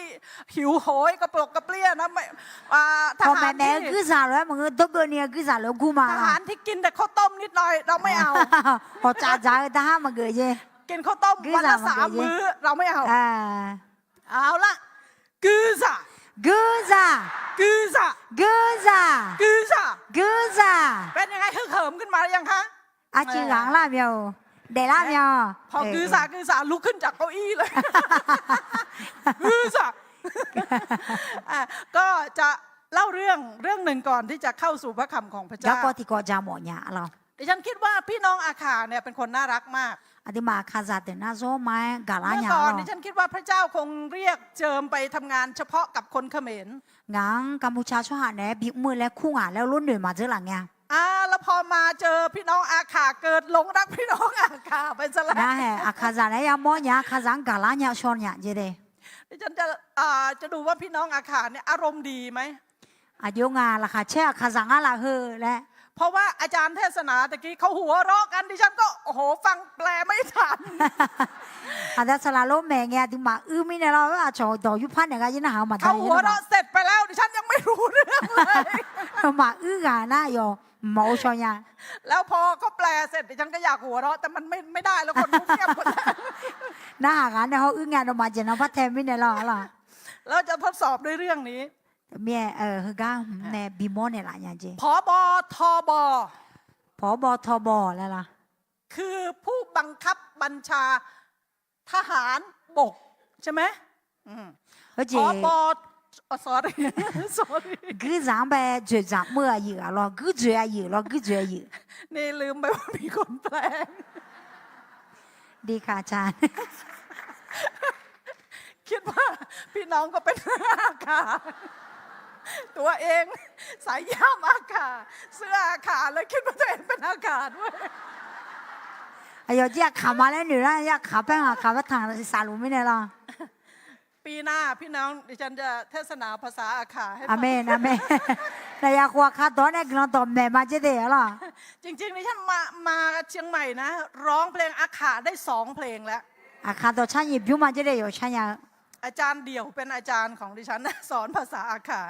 หิวโหยกระปรกกระเปรี้ยนะไม่ท พอ หา แม่ ร แม่ ที่ กือซ่าแล้วมึงตกเกินเนี่ยกือซ่าแล้วกูมา ทหารที่กินแต่ข้าวต้มนิดหน่อยเราไม่เอา พอจ่าจ่าทหารมาเกิดเจ กินข้าวต้ม กือ วันละ ซะมัน 3 เดี๋ยว มื้อเราไม่เอา เอาละกือซะ กือซ่า กือซะ กือซ่า กือซะ กือซ่า เป็นยังไงฮึกเหิมขึ้นมาหรือยังคะ อาจีหลังล่ะเมียวเดล่าเมียว พอกือซาลุกขึ้นจากเก้าอี้เลย กือซาก็จะเล่าเรื่องหนึ่งก่อนที่จะเข้าสู่พระคำของพระ แล้ว เจ้า ก็ที่ก็จะหมอเนี่ยเรา ดิฉันคิดว่าพี่น้องอาคาเนี่ยเป็นคนน่ารักมาก อธิมาคาซาเตน่าโซไม้กาลา เมื่อ เนี่ย ก่อน เรา ดิฉันคิดว่าพระเจ้าคงเรียกเจิมไปทำงานเฉพาะกับคนเขมร งั้นกัมพูชาช่วยหาเนี่ยบิ๊กมือและคู่งานแล้วรุ่นหนึ่งมาเจอหลังเนี่ย แล้วพอมาเจอพี่น้องอาคาเกิดหลงรักพี่น้องอาคาไปซะแล้ว นะแฮะอาคาซาเนี่ยยังมอเนี่ยคาซังกาลาเนี่ยชอนเนี่ยเจเด ดิฉันจะดูว่าพี่น้องอาคาเนี่ยอารมณ์ดีไหม อายุงานราคาเช่คาซังอะไรเฮอและ เพราะว่าอาจารย์เทศนาตะกี้เขาหัวเราะกันดิฉันก็โอ้โหฟังแปลไม่ทัน อาจจะสลาโลแมงเนี่ยที่มาไม่เนี่ยเราอาจจะดอยุพันเนี่ยก็ยินหามา เขาหัวเราะเสร็จไปแล้วดิฉันยังไม่รู้เรื่องเลย มากันนะโย毛小呀， แล้วพอเขาแปลเสร็จดิฉันก็อยากหัวเราะแต่มันไม่ได้แล้วคนรู้เงียบหมดแล้ว 那哈干的好，人家都嘛见到把台面的了啦。 เราจะทดสอบด้วยเรื่องนี้ 面他讲那比毛的啦，人家 ผบทบ 跑跑逃跑来啦。 คือผู้บังคับบัญชาทหารบกใช่ไหมอืม 而且 ผบsorry sorry 佢上班最上没有了，佢最有了，佢最有。 นี่ลืมไปว่ามีคนแปลง ดีค่ะอาจารย์ คิดว่าพี่น้องก็เป็นอาคาตัวเองสายย่ามอาคาเสื้ออาคาแล้วคิดว่าตัวเองเป็นอาคาด้วย 哎呦，这卡嘛嘞，女人要卡班啊，卡不躺沙路没得了。 ปีหน้าพี่น้องดิฉันจะเทศนาภาษาอาคาให้ฟั 阿 ง 妹，阿妹，那要花卡多呢，可能到买嘛就得了。 จริงๆดิฉันมาเชียงใหม่นะ ร้องเพลงอาคาได้2 เพลงแล้ว 啊，卡到产业表嘛就得有产业， อาจารย์เดี่ยวเป็นอาจารย์ของดิฉันนะสอนภาษาอาคา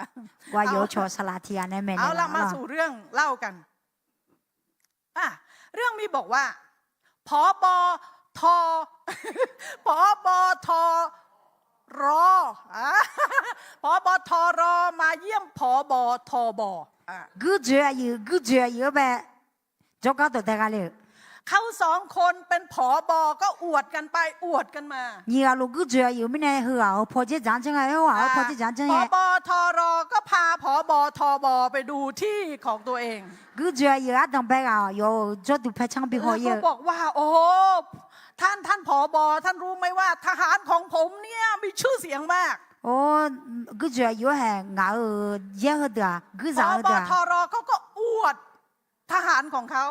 我有求สลาทีอันนั้นไม่ เอา ได้ ละมา ละ สู่เรื่องเล่ากันอ่ะเรื่องมีบอกว่าผบท ผบทรอ่ะ ผบทรมาเยี่ยมผบทบอ่ะ กูเจออยู่กูเจออยู่แบบจกเอาตัวแต่กันเลย เขา2 คนเป็นผบก็อวดกันไปอวดกันมา 你要如果เจออยู่ไม่ได้หัวพอจะจังจังไงหัวพอจะจังจัง ผ ไง บทรก็พาผบทบไปดูที่ของตัวเอง กูเจออยู่อ่ะต้องไปอ่ะอยู่จะดูเพชรช่างปีหัว แล้ว เย ก็ อะ บอกว่า โอ้ท่านผบท่านรู้ไหมว่าทหารของผมเนี่ยมีชื่อเสียงมาก โอ้กูเจออยู่แห่งเงาเยอะเด้อกู ผ สาว บ เด้อ ทรเขาก็อวดทหารของเขา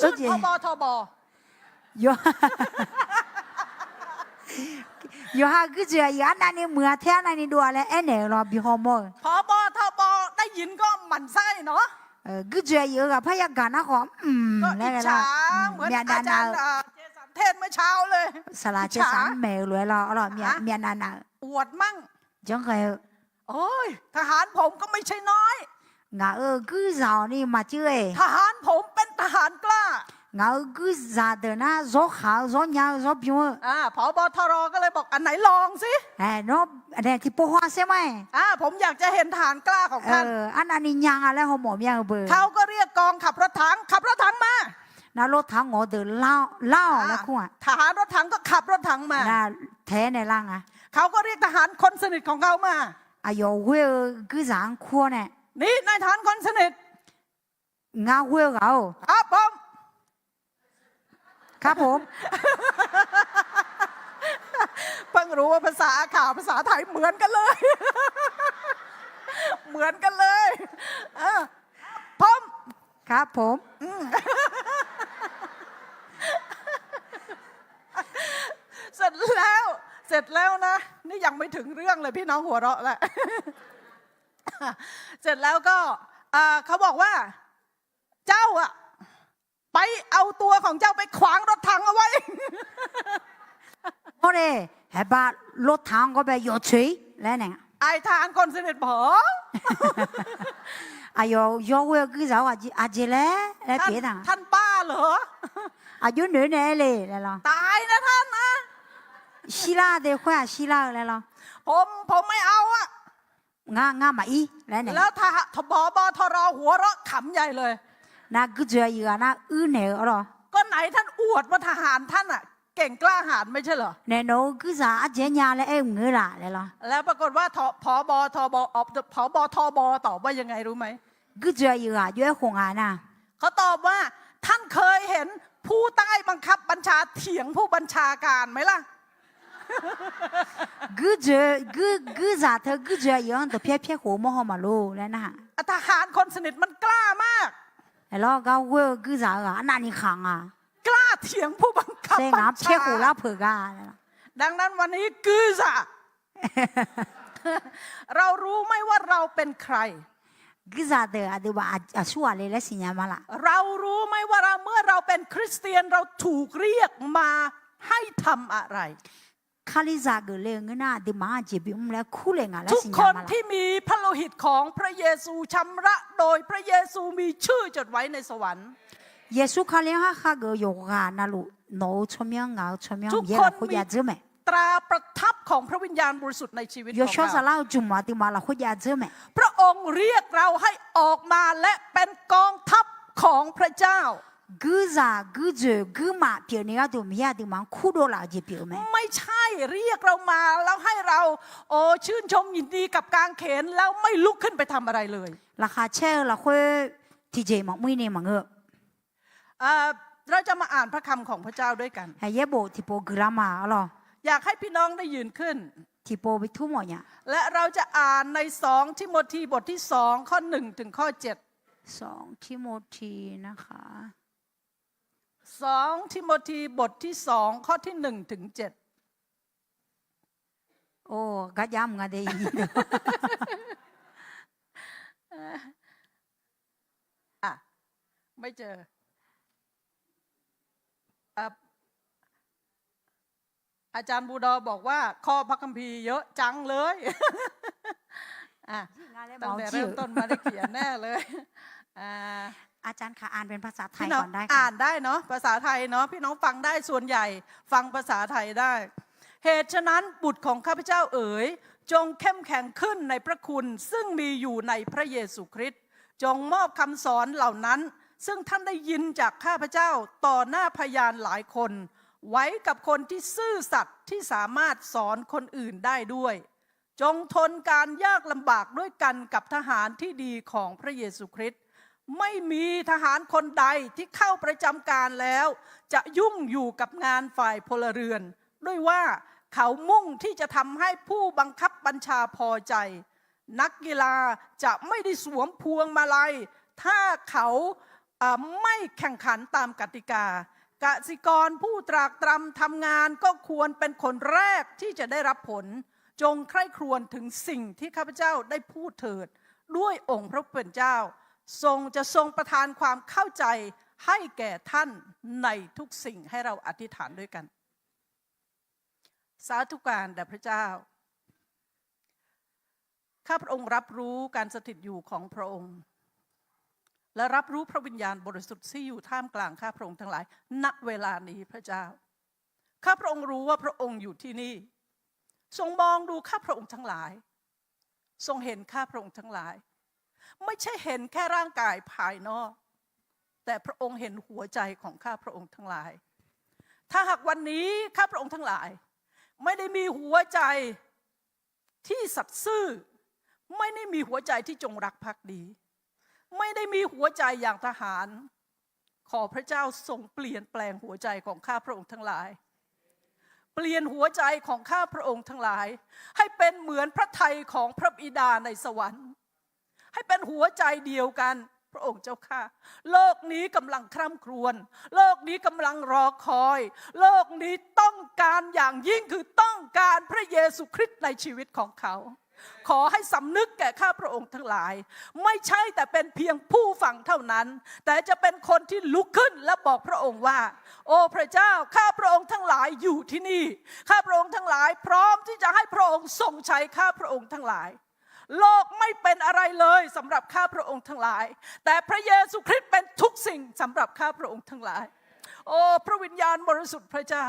ซึ่งผบทบ อยู่อยู่ฮะกูเจออยู่อันนั้นนี่เมื่อเท่านั้นนี่ดูอะไรเอ็นเอรอปีหัวมอ ผบทบได้ยินก็หมั่นไส้เนาะ กูเจออยู่กับพยากรณ์นะขอก็ แล้ว อิจ กัน ฉา ละ เหมือน เมียนา อาจาร นา ย์เจสันเทศเมื่อเช้าเลย สลาเจสันเมลเลยละอร่อยเมียนานา อวดมั่ง จังเคย โอ้ยทหารผมก็ไม่ใช่น้อย งากูสาวนี่มาเจอ ทหารผมเป็นทหารกล้า งากูสาวเดินนะรอขาวรอยาวรอผิว ผบทรก็เลยบอกอันไหนลองสิ เอ้เนาะอันนี้ที่ปหัวใช่ไหม ผมอยากจะเห็นทหารกล้าของท่าน อันนี้ยังอะไรหัวหมอยังเบอร์ เขาก็เรียกกองขับรถถังขับรถถังมา น่ารถถัง我เดินเล่าแล้วคุณ ทหารรถถังก็ขับรถถังมา น่าแท้ในร่างอ่ะ เขาก็เรียกทหารคนสนิทของเขามา อายุเวลกูสางขั้วเนี่ย นี่นายทหารคนสนิท งาเวลเขา ครับผม ครับผม เพิ่งรู้ว่าภาษาข่าวภาษาไทยเหมือนกันเลย เหมือนกันเลยผม ครับผม เสร็จแล้วนะนี่ยังไม่ถึงเรื่องเลยพี่น้องหัวเราะแหละ เสร็จแล้วก็เขาบอกว่าเจ้าอะไปเอาตัวของเจ้าไปขวางรถถังเอาไว้ โอ้เด้เห็นป่ะรถถังก็ไปยกชี้แล้วเนี่ย ไอ้ทหารคนสนิทผม อายุยกเวลกูสาวอาจจะแล้วเปลี่ยน ท่านบ้าเหรอ อายุเหนื่อยเลยแล้วล่ะ ตายนะท่านนะ 希腊的话希腊แล้วล่ะ ผมไม่เอาอะ งามาอีแล้วเนี่ย แล้วผบทรหัวเราะขำใหญ่เลย น่ากูเจออยู่นะเนี่ยหรอ ก็ไหนท่านอวดว่าทหารท่านอะเก่งกล้าหาญไม่ใช่เหรอ เนี่ยโน้กูสาวอาจจะยาแล้วเงือละแล้วล่ะ แล้วปรากฏว่าผบทบตอบว่ายังไงรู้ไหม กูเจออยู่อยู่หงอ่ะนะ เขาตอบว่าท่านเคยเห็นผู้ใต้บังคับบัญชาเถียงผู้บัญชาการไหมล่ะ กูสาวเธอกูเจออยู่ตัวเพี้ยหัวมอมาลูแล้วนะ ทหารคนสนิทมันกล้ามาก แล้วก็เวลกูสาวนั่นนี่ขังอ่ะ กล้าเถียงผู้บังคับ เส้น บัญ น้ำเพี้ย ชา หัวแล้วเผือกอ่ะ ดังนั้นวันนี้กือจะ เรารู้ไหมว่าเราเป็นใคร กูสาวเธออาจจะว่าชัวร์เลยแล้วสิญญามาละ เรารู้ไหมว่าเมื่อเราเป็นคริสเตียนเราถูกเรียกมาให้ทำอะไร คาลิซาเกเลงนะดิมาเจบิมแล้วคู่เลงอะแล้ว ทุก สิญ ค ญาน มาละ ที่มีพระโลหิตของพระเยซูชำระโดยพระเยซูมีชื่อจดไว้ในสวรรค์ เยซูคาเลงฮะคาเกโยกานาลุโนชมยังงาชมยัง ทุก เย ค ละ น คุ มี ยาเจเม ตราประทับของพระวิญญาณบริสุทธิ์ในชีวิต โย ของ ชอซา เรา ลาจุมาติมาละคุยาเจเม พระองค์เรียกเราให้ออกมาและเป็นกองทัพของพระเจ้า กูซากูเจกูมาเปียเนียตุมียาติมันคู่โดลาเจเปียวเม ไม่ใช่เรียกเรามาแล้วให้เราโอ้ชื่นชมยินดีกับการเขนแล้วไม่ลุกขึ้นไปทำอะไรเลย ราคาเช่ละคุยที่เจมังมุยเนี่ยมังเออ เราจะมาอ่านพระคำของพระเจ้าด้วยกัน ให้เยโบที่โปกรามาอ๋อ อยากให้พี่น้องได้ยืนขึ้น ที่โปไปทุ่มหมดเนี่ย และเราจะอ่านใน2 ทิโมธีบทที่2ข้อ1ถึงข้อ7 2ทิโมธีนะคะ2 ทิโมธีบทที่2ข้อที่1ถึง7 โอ้กัดยำงาเดีย อ่ะไม่เจออาจารย์บูดอบอกว่าข้อพระคัมภีร์เยอะจังเลยตั้งแต่เริ่มต้นมาได้เขียนแน่เลยอาจารย์ค่ะอ่านเป็นภาษาไทย พี่น้อง ก่อนได้ อ่า ค่ะ นได้เนาะภาษาไทยเนาะพี่น้องฟังได้ส่วนใหญ่ฟังภาษาไทยได้ เหตุฉะนั้นบุตรของข้าพเจ้าเอ๋ยจงเข้มแข็งขึ้นในพระคุณซึ่งมีอยู่ในพระเยซูคริสต์จงมอบคำสอนเหล่านั้นซึ่งท่านได้ยินจากข้าพเจ้าต่อหน้าพยานหลายคนไว้กับคนที่ซื่อสัตย์ที่สามารถสอนคนอื่นได้ด้วยจงทนการยากลำบากด้วยกันกับทหารที่ดีของพระเยซูคริสต์ไม่มีทหารคนใดที่เข้าประจำการแล้วจะยุ่งอยู่กับงานฝ่ายพลเรือนด้วยว่าเขามุ่งที่จะทำให้ผู้บังคับบัญชาพอใจนักกีฬาจะไม่ได้สวมพวงมาลัยถ้าเขาไม่แข่งขันตามกติกากสิกรผู้ตรากตรำทำงานก็ควรเป็นคนแรกที่จะได้รับผลจงใคร่ครวญถึงสิ่งที่ข้าพเจ้าได้พูดเถิดด้วยองค์พระผู้เป็นเจ้าทรงประทานความเข้าใจให้แก่ท่านในทุกสิ่งให้เราอธิษฐานด้วยกันสาธุการแด่พระเจ้าข้าพระองค์รับรู้การสถิตอยู่ของพระองค์และรับรู้พระวิญญาณบริสุทธิ์ที่อยู่ท่ามกลางข้าพระองค์ทั้งหลายณเวลานี้พระเจ้าข้าพระองค์รู้ว่าพระองค์อยู่ที่นี่ทรงมองดูข้าพระองค์ทั้งหลายทรงเห็นข้าพระองค์ทั้งหลายไม่ใช่เห็นแค่ร่างกายภายนอกแต่พระองค์เห็นหัวใจของข้าพระองค์ทั้งหลายถ้าหากวันนี้ข้าพระองค์ทั้งหลายไม่ได้มีหัวใจที่สัตย์ซื่อไม่ได้มีหัวใจที่จงรักภักดีไม่ได้มีหัวใจอย่างทหารขอพระเจ้าทรงเปลี่ยนแปลงหัวใจของข้าพระองค์ทั้งหลายเปลี่ยนหัวใจของข้าพระองค์ทั้งหลายให้เป็นเหมือนพระทัยของพระบิดาในสวรรค์ให้เป็นหัวใจเดียวกันพระองค์เจ้าข้าโลกนี้กำลังคร่ำครวญโลกนี้กำลังรอคอยโลกนี้ต้องการอย่างยิ่งคือต้องการพระเยซูคริสต์ในชีวิตของเขาขอให้สำนึกแก่ข้าพระองค์ทั้งหลายไม่ใช่แต่เป็นเพียงผู้ฟังเท่านั้นแต่จะเป็นคนที่ลุกขึ้นและบอกพระองค์ว่าโอ้พระเจ้าข้าพระองค์ทั้งหลายอยู่ที่นี่ข้าพระองค์ทั้งหลายพร้อมที่จะให้พระองค์ทรงใช้ข้าพระองค์ทั้งหลายโลกไม่เป็นอะไรเลยสำหรับข้าพระองค์ทั้งหลายแต่พระเยซูคริสต์เป็นทุกสิ่งสำหรับข้าพระองค์ทั้งหลายโอ้พระวิญญาณบริสุทธิ์พระเจ้า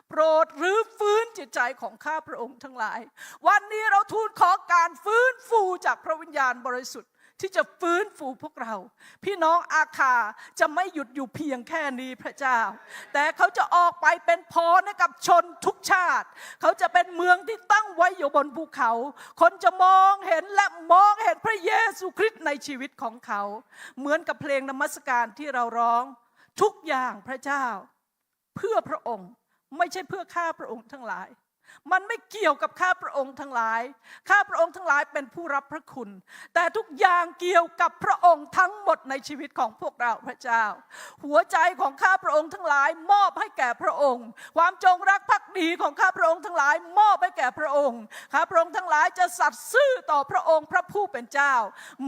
โปรดรื้อฟื้นจิตใจของข้าพระองค์ทั้งหลายวันนี้เราทูลขอการฟื้นฟูจากพระวิญญาณบริสุทธิ์ที่จะฟื้นฟูพวกเราพี่น้องอาคาจะไม่หยุดอยู่เพียงแค่นี้พระเจ้าแต่เขาจะออกไปเป็นพรให้กับชนทุกชาติเขาจะเป็นเมืองที่ตั้งไว้อยู่บนภูเขาคนจะมองเห็นและมองเห็นพระเยซูคริสต์ในชีวิตของเขาเหมือนกับเพลงนมัสการที่เราร้องทุกอย่างพระเจ้าเพื่อพระองค์ไม่ใช่เพื่อข้าพระองค์ทั้งหลายมันไม่เกี่ยวกับข้าพระองค์ทั้งหลายข้าพระองค์ทั้งหลายเป็นผู้รับพระคุณแต่ทุกอย่างเกี่ยวกับพระองค์ทั้งหมดในชีวิตของพวกเราพระเจ้าหัวใจของข้าพระองค์ทั้งหลายมอบให้แก่พระองค์ความจงรักภักดีของข้าพระองค์ทั้งหลายมอบให้แก่พระองค์ข้าพระองค์ทั้งหลายจะสัตย์ซื่อต่อพระองค์พระผู้เป็นเจ้า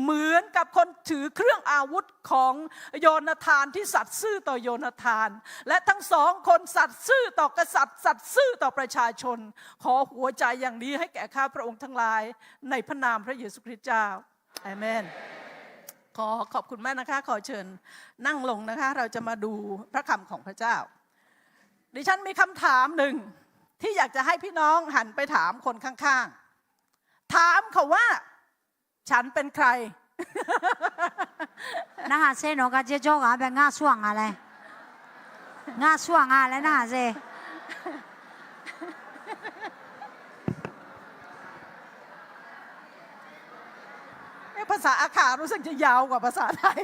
เหมือนกับคนถือเครื่องอาวุธของโยนาธานที่สัตย์ซื่อต่อโยนาธานและทั้งสองคนสัตย์ซื่อต่อกษัตริย์สัตย์ซื่อต่อประชาชน ขอหัวใจอย่างนี้ให้แก่ข้าพระองค์ทั้งหลายในพระนามพระเยซูคริสต์เจ้าอาเมนขอขอบคุณมากนะคะขอเชิญนั่งลงนะคะเราจะมาดูพระคำของพระเจ้าดิฉันมีคำถามหนึ่งที่อยากจะให้พี่น้องหันไปถามคนข้างๆถามเขาว่าฉันเป็นใคร 那哈谁弄个这叫俺别俺说俺嘞，俺说俺嘞那谁？ ภาษาอาขารู้สึกจะยาวกว่าภาษาไทย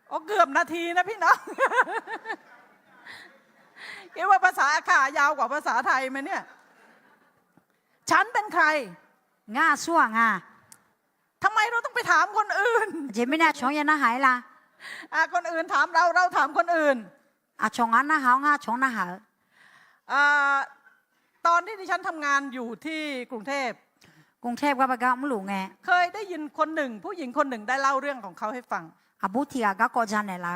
โอ้เกือบนาทีนะพี่น้องคิดว่าภาษาอาขายาวกว่าภาษาไทยไหมเนี่ยฉันเป็นใคร 俺说俺， ทำไมเราต้องไปถามคนอื่น 这没那穷人那海啦， คนอื่นถามเราเราถามคนอื่น 啊穷俺那好，俺穷那好。 อ่าตอนที่ดิฉันทำงานอยู่ที่กรุงเทพ กรุงเทพก็ไปก็ไม่รู้ไง เคยได้ยินคนหนึ่งผู้หญิงคนหนึ่งได้เล่าเรื่องของเขาให้ฟัง อาบุตรีก็กอจันเนี่ยละ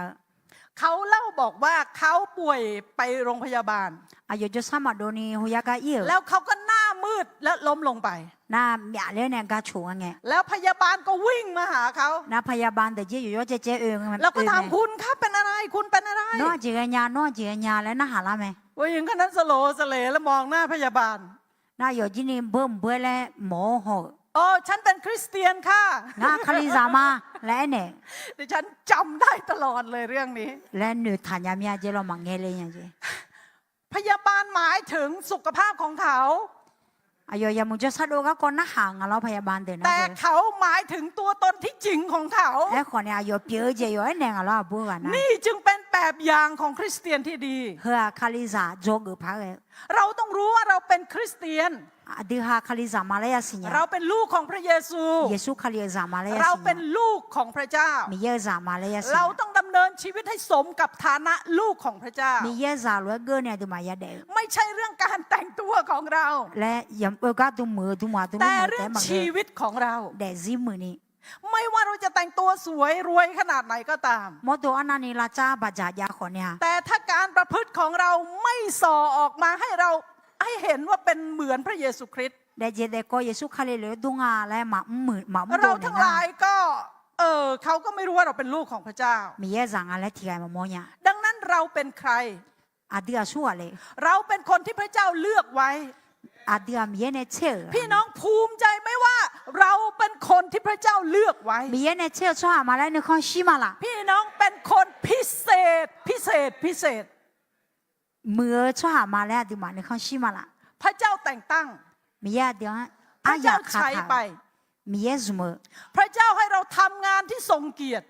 เขาเล่าบอกว่าเขาป่วยไปโรงพยาบาล อายุจะสมัครโดนีหุยก็เอี่ยว แล้วเขาก็หน้ามืดและล้มลงไป น่าเมียเลยเนี่ยก็ชูงไง แล้วพยาบาลก็วิ่งมาหาเขา น่าพยาบาลแต่เจ๊อยู่เจ๊เอง แล้วก็ถามคุณครับเป็นอะไรคุณเป็นอะไร น้อจีกันยาน้อจีกันยาแล้วน่าหาละไหม ผู้หญิงคนนั้นสโลสเลแล้วมองหน้าพยาบาล น่าอยู่ที่นี่เบิ่มเบื่อแล้วหมอหอ โอ้ฉันเป็นคริสเตียนค่ะ งาคาริซามาและเนี่ย ดิฉันจำได้ตลอดเลยเรื่องนี้ และหนูฐานยามีเจเรามังเงเลยยังเจ พยาบาลหมายถึงสุขภาพของเขา อายุยามุจะสะดวกก็คนน่าห่างเราพยาบาลเดินนะ แต่เขาหมายถึงตัวตนที่จริงของเขา ไอ้คนเนี่ยอายุเปียวเจอยู่ไอ้เนี่ยเราบัวกันนะ นี่จึงเป็นแบบอย่างของคริสเตียนที่ดี เฮือคาริซาโจกุพัก เราต้องรู้ว่าเราเป็นคริสเตียน ดีฮาคาริซามาเลยสิญญา เราเป็นลูกของพระเยซู เยซูคาริซามาเลย เรา สิญ เป็น ญา ลูกของพระเจ้า มีเยซามาเลยสิญ เรา ญา ต้องดำเนินชีวิตให้สมกับฐานะลูกของพระเจ้า มีเยซาลวยเกอเนี่ยดูมายาเด ไม่ใช่เรื่องการแต่งตัวของเรา และยำก็ดูมือดูมาดู แต่ มือ เรื่ แต่ อง มา ชีวิตของเรา เดซิมือนี่ ไม่ว่าเราจะแต่งตัวสวยรวยขนาดไหนก็ตาม มอตัวอันนี้ละจ้าบาจายาคนเนี่ย แต่ถ้าการประพฤติของเราไม่ส่อออกมาให้เราให้เห็นว่าเป็นเหมือนพระเยซูคริสต์ เดเจเดก็เยซูคาริเลยดุงาและมามือมามือ เรา โดน ทั้ง เนี่ หลายก็เขาก็ไม่รู้ว่าเราเป็นลูกของพระเจ้า มีเยซังอะไรที่ไอ้มาโมเนี่ย ดังนั้นเราเป็นใคร อาเดียชัวเลย เราเป็นคนที่พระเจ้าเลือกไว้ อาเดียมีเยเนเชื่อ พี่น้องภูมิใจไหมว่า เราเป็นคนที่พระเจ้าเลือกไว้ มีเยเนเชื่อชัวมาแล้วนึกข้องชิมาละ พี่น้องเป็นคนพิเศษพิเศษพิเศษ มือชัวมาแล้วดูมานึกข้องชิมาละ พระเจ้าแต่งตั้ง มีเยเดียว พระเจ้าใช้ไป มีเยซูมือ พระเจ้าให้เราทำงานที่ทรงเกียรติ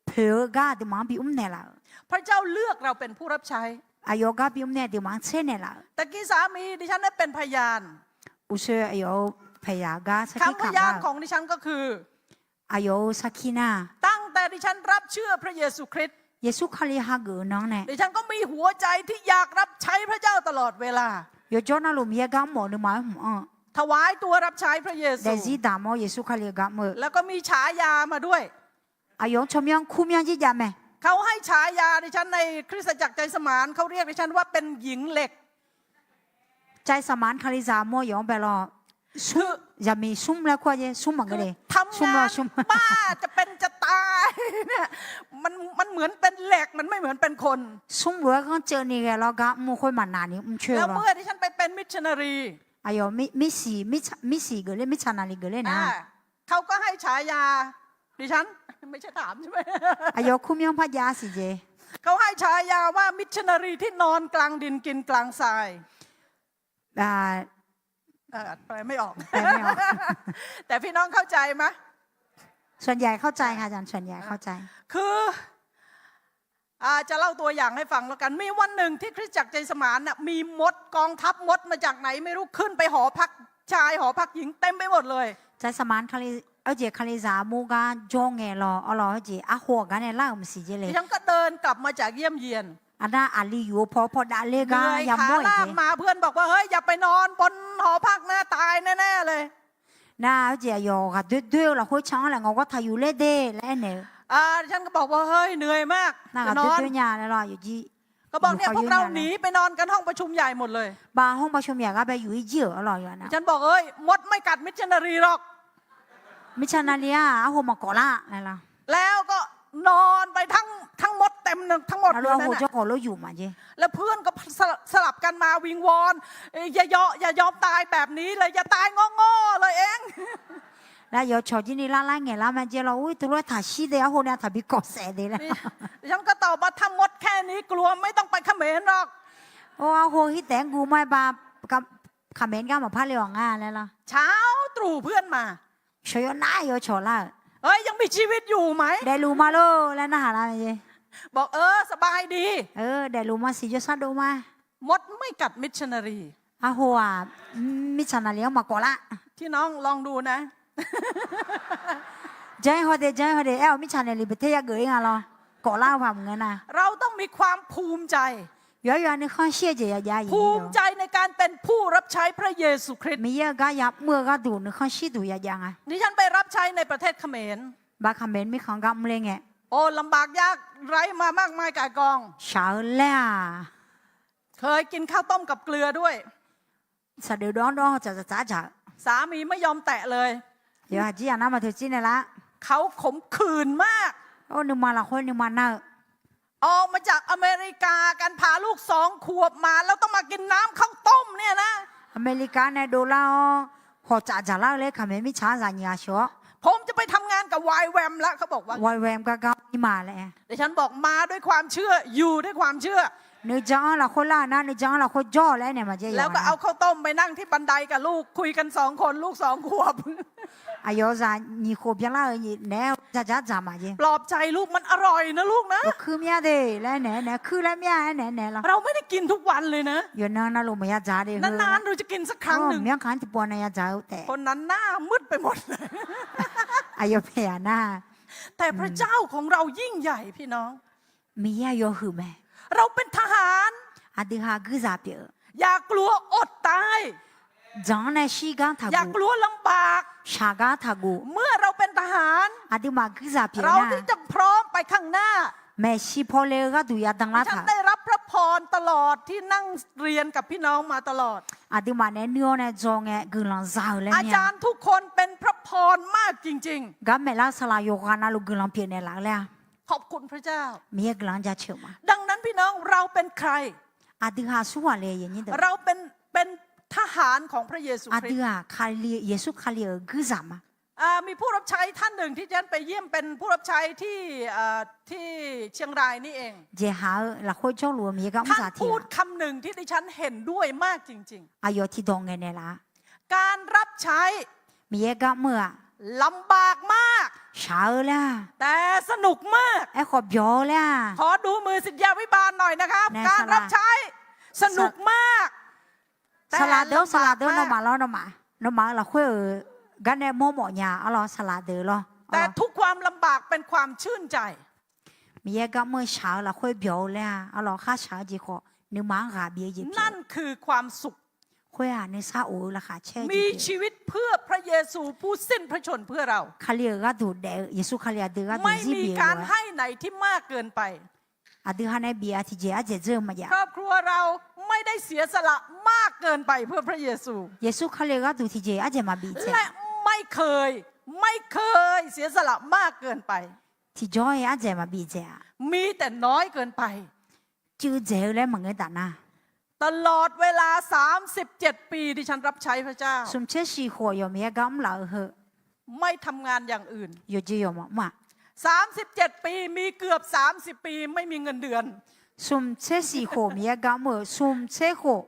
เผือกาดูมาบิอุ้มเนี่ยละ พระเจ้าเลือกเราเป็นผู้รับใช้ อายุกาบิอุ้มเนี่ยดูมาเช่นเนี่ยละ ตะกี้สามีดิฉันได้เป็นพยาน อุเชอายุพยากาสักที คำพยานของดิฉันก็คือ อายุสักทีน่ะ ตั้งแต่ดิฉันรับเชื่อพระเยซูคริสต์ เยซูคาริฮากูน้องเนี่ย ดิฉันก็มีหัวใจที่อยากรับใช้พระเจ้าตลอดเวลา 有叫那路米也干么的嘛ถวายตัวรับใช้พระเยซู 但是大毛耶稣卡里干么 แล้วก็มีฉายามาด้วย 啊用什么样苦命之家咩 เขาให้ฉายาดิฉันในคริสตจักรใจสมานเขาเรียกดิฉันว่าเป็นหญิงเหล็ก 在สมานคาริซาโมยองไปรอซุ่มจะมีซุ่มแล้วก็จะซุ่มมันก็เลย ทำงานบ้าจะเป็นจะตายเนี่ยมันเหมือนเป็นเหล็กมันไม่เหมือนเป็นคน ซุ่มรัวก็เจอนี่แกแล้วก็มูค่อยมานานนี่เชื่อ แล้ว หรอ เมื่อดิฉันไปเป็นมิชชันนารี 哎呦ไม่สีก็เลยไม่ชนะนี่ก็เลยนะ เขาก็ให้ฉายาดิฉันไม่ใช่ถามใช่ไหม 哎呦คุมยังพัดยาสิเจ เขาให้ฉายาว่ามิชชันนารีที่นอนกลางดินกินกลางทราย อ่า แปลไม่ออก แปลไม่ออก แต่พี่น้องเข้าใจไหม ส่วนใหญ่เข้าใจค่ะอาจารย์ส่วนใหญ่เข้าใจ คือจะเล่าตัวอย่างให้ฟังแล้วกันมีวันหนึ่งที่คริสตจักรใจสมานน่ะมีมดกองทัพมดมาจากไหนไม่รู้ขึ้นไปหอพักชายหอพักหญิงเต็มไปหมดเลย 在สมานคาริ而且คาริซามูกาจงเงลอรอเจอะหัวกันเนี่ยล่ามันสิเจเลย ดิฉันก็เดินกลับมาจากเยี่ยมเยียน อันนั้นอาลีอยู่พอดาเล เห กา นื่อย ยำ ขา ม่วย ล่า เจ งมาเพื่อนบอกว่าเฮ้ยอย่าไปนอนบนหอพักนะตายแน่ๆเลย น่าเจยอค่ะด้วยเราคุยช่างอะไรงก็ทายุเลเดและเนี่ย ดิฉันก็บอกว่าเฮ้ยเหนื่อยมาก น่า จะ ก็ นอน ด้วยยาแล้วรออยู่จี ก็บอกเนี่ยพวกเราหนีไปนอนกันห้องประชุมใหญ่หมดเลย บาห้องประชุมใหญ่ก็ไปอยู่ที่เยอะอร่อยอยู่นะ ฉันบอกเอ้ยมดไม่กัดมิชชันนารีหรอก มิชานาเลียอาโหมาก่อละอะไรล่ะ แล้วก็นอนไปทั้งมดเต็มทั้งหมด แล้ว เลย เรา นั่ โห น เจ้า น่ะ ของเราอยู่มาเจ้ แล้วเพื่อนก็สลับกันมาวิงวอนอย่ายอมตายแบบนี้เลยอย่าตายโง่ๆเลยเอง แล้ว有朝今你拉拉眼拉满街了，喂，都来他西的，然后呢，他比搞晒的了。 ฉันก็ตอบว่าถ้ามดแค่นี้กลัวไม่ต้องไปเขมรหรอก โอ้โหฮิแต่งกูไม่บากับคอมเมนต์ก็มาพาเรื่องงานแล้วล่ะ เช้าตรู่เพื่อนมา ชอยน่าอยู่ชอละ เอ้ยยังมีชีวิตอยู่ไหม ได้รู้มาแล้วแล้วนะฮะล่ะเจ้ บอกสบายดี ได้รู้มาสิจะซัดดูมาม ดไม่กัดมิชชันนารี อาโหอ่ะมิชานาเลี้ยงมาก่อนละ ที่น้องลองดูนะ ใจฮอดใจฮอดเอ้ามิชานาลีไปเที่ยวเกยงอ่ะเหรอก่อนละว่ามึงนะ เราต้องมีความภูมิใจ ย้อนๆนี่ข้อเชื่อใจยา ภูมิใจในการเป็นผู้รับใช้พระเยซูคริสต์ มีเยอะก็ยับเมื่อก็ดูนี่ข้อชื่อดูยาอ่ะ ดิฉันไปรับใช้ในประเทศเขมร บาคอมเมนต์มีของกับมึงเลยไง โอ้ลำบากยากไร้มามากมายกายกอง เช้าแล้ว เคยกินข้าวต้มกับเกลือด้วย สะดือร้อนจะ สามีไม่ยอมแตะเลย เดี๋ยวจีอ่ะน้ำมาถึงจีนี่ละ เขาขมขื่นมาก โอ้นึกมาละคนนึกมาเนอะ ออกมาจากอเมริกากันพาลูก2 ขวบมาแล้วต้องมากินน้ำข้าวต้มเนี่ยนะ อเมริกาเนี่ยดูแล้วหัวจ่าละเลยค่ะไม่มีช้าสัญญาชัว ผมจะไปทำงานกับวายแวมแล้วเขาบอกว่า วายแวมก็นี่มาเลย แต่ฉันบอกมาด้วยความเชื่ออยู่ด้วยความเชื่อ นึกจังละคนละนะนึกจังละคนจ่อแล้วเนี่ยมาเจ๊ แล้วก็เอาข้าวต้มไปนั่งที่บันไดกับลูกคุยกัน2 คนลูก2 ขวบ อายอซานี่ขบยังละนี่แนวจ่ามาเจ๊ ปลอบใจลูกมันอร่อยนะลูกนะ คือเมียเด้แล้วเนี่ยคือแล้วเมียเนี่ยละ เราไม่ได้กินทุกวันเลยนะ อยู่นั่งน่าลงมาอยากจ่าเด้ นานๆเราจะกินสักครั้งหนึ่ง เมียขันที่ปวนอยากจ่าแต่ คนนั้นหน้ามืดไปหมดเลย อายอเพียนะ แต่พระเจ้าของเรายิ่งใหญ่พี่น้อง มียายอหือแม่ เราเป็นทหาร อาดิฮาคือซาเปีย อย่ากลัวอดตาย จังเนี่ยชีกันทา อย่าก กู ลัวลำบาก ชากาทากู เมื่อเราเป็นทหาร อาดิมาคือซาเปีย เรา นะ ที่จะพร้อมไปข้างหน้า แม่ชีพอเลก็ดูยาดังละ ฉัน ทา ได้รับพระพรตลอดที่นั่งเรียนกับพี่น้องมาตลอด อาดิมาเนี่ยเนื้อเนี่ยจงเนี่ยกุลังซาเลย อา เนี่ย จารย์ทุกคนเป็นพระพรมากจริง ก็แม่ละสลายโยกานาลูกุลังเพียเนี่ยหลังเลย ๆ ขอบคุณพระเจ้า มีกุลังจะเชื่อมา ดังนั้นพี่น้องเราเป็นใคร อาดิฮาสุวาเลยอย่างนี้เด้อ เราเป็นทหารของพระเยซู อา คริ ดิ สต์ ฮาคาลีเยซูคาลีคือซามา มีผู้รับใช้ท่านหนึ่งที่ฉันไปเยี่ยมเป็นผู้รับใช้ที่เชียงรายนี่เอง เจหาละคนจ้องรัวมีก็มุ ท่าน สาเที พู ย ดคำหนึ่งที่ดิฉันเห็นด้วยมากจริง อายอที่ดองเงินเนี่ยละ ๆ การรับใช้ มีก็เมื่อ ลำบากมาก เช้าแล้ว แต่สนุกมาก ไอ้ขอบยอแล้ว ขอดูมือสิทธยาวิบาลหน่อยนะครับ แน่ การรับใช้สนุกมากแต่ สลัดเดอร์สลัดเดอร์ ลำ น้ บาก องมาแล้วน้องมาละคุยกันเนี่ยโมโมญาอ๋อสลัดเดอร์เหรอ แต่ทุกความลำบากเป็นความชื่นใจ มีก็เมื่อเช้าละคุยเบียวแล้วอ๋อข้าเช้าจีขอนึกมังหาเบียจี นั่นคือความสุข คุยนึกซาโอละค่ะเช่ มีชีวิตเพื่อพระเยซูผู้สิ้นพระชนเพื่อเรา คาเลียก็ดูเดเยซูคาเลียเดอร์ก็ดู ไม่ จี มี เบีย การ เลย ให้ไหนที่มากเกินไป อะดือฮันเบียที่เจ้าเจอมาอย่า ครอบครัวเราไม่ได้เสียสละมากเกินไปเพื่อพระเยซู เยซูคาเลียก็ดูที่เจ้าเจมาบีเจ และไม่เคยเสียสละมากเกินไป ที่จอยอาเจมาบีเจ มีแต่น้อยเกินไป จูเจอแล้วมึงเอ็ดนะ ตลอดเวลา37 ปีที่ฉันรับใช้พระเจ้า สมเชื่อสีหัวยมีก็มลาเหอ ไม่ทำงานอย่างอื่น อยู่จียมา 37 ปีมีเกือบ30 ปีไม่มีเงินเดือน สมเชื่อสีหัวมีก็เมื่อสมเชื่อหัว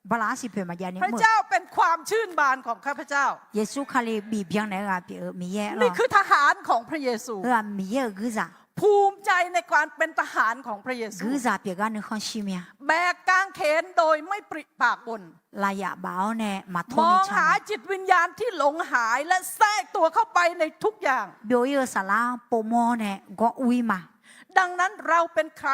บาลาสิเพื่อมาอย่างนี้ พระ เมื่อ เจ้าเป็นความชื่นบานของข้าพเจ้า เยซูคาเลียบีบยังไหนกันเปียมีเยอะ นี่คือทหารของพระเยซู มีเยอะกุซ่า ภูมิใจในการเป็นทหารของพระเยซู กุซ่าเปียกันนึกข้องชิมีย แบกกางเขนโดยไม่ปริปากบน ลายาบ่าวเนี่ยมาท ม น อง ชา หาจิตวิญญาณที่หลงหายและแทรกตัวเข้าไปในทุกอย่าง เบียวเยสลาโปโมเนี่ยก็อุยมา ดังนั้นเราเป็นใคร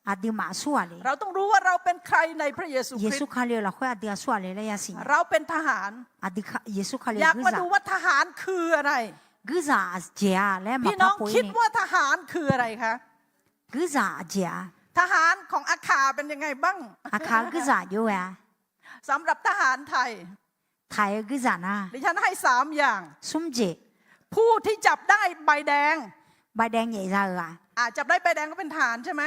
อาดิมาสัวเลย เราต้องรู้ว่าเราเป็นใครในพระเยซูค เย ริส ซู ต์ คาเลียละค่อยอาดิอาสัวเลยเลยยาสิ เราเป็นทหาร อาดิเยซูคาเลีย อยาก กุ มา ซ่า ดูว่าทหารคืออะไร กุซ่าเจียและมา พี่น้ พั อก ง ปุย คิด เนี่ย ว่าทหารคืออะไรคะ กุซ่าเจีย ทหารของอาคาเป็นยังไงบ้าง อาคาคือสาอยู่อ่ะ สำหรับทหารไทย ไทยคือสานะ ดิฉันให้3 อย่าง ซุ่มเจ ผู้ที่จับได้ใบแดง ใบแดงใหญ่จ้าอ่ะ จับได้ใบแดงก็เป็นทหารใช่ไหม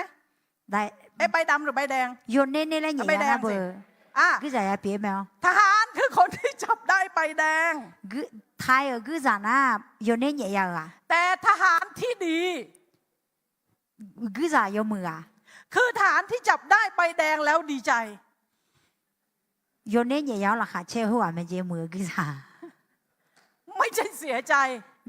ได้ ใบดำหรือใบแดง โยนเน่เน่แล้วใหญ่ ใบแดง นะเบ สิ อร์ อ่ะ คือสายเปียแมว ทหารคือคนที่จับได้ใบแดง คือไทยคือสานะโยนเน่ใหญ่อ่ะ แต่ทหารที่ดี คือสายโยมืออ่ะ คือทหารที่จับได้ใบแดงแล้วดีใจ โยนเน่ใหญ่ยาวล่ะค่ะเชื่อหัวมันเจมือคือสา ไม่ใช่เสียใจ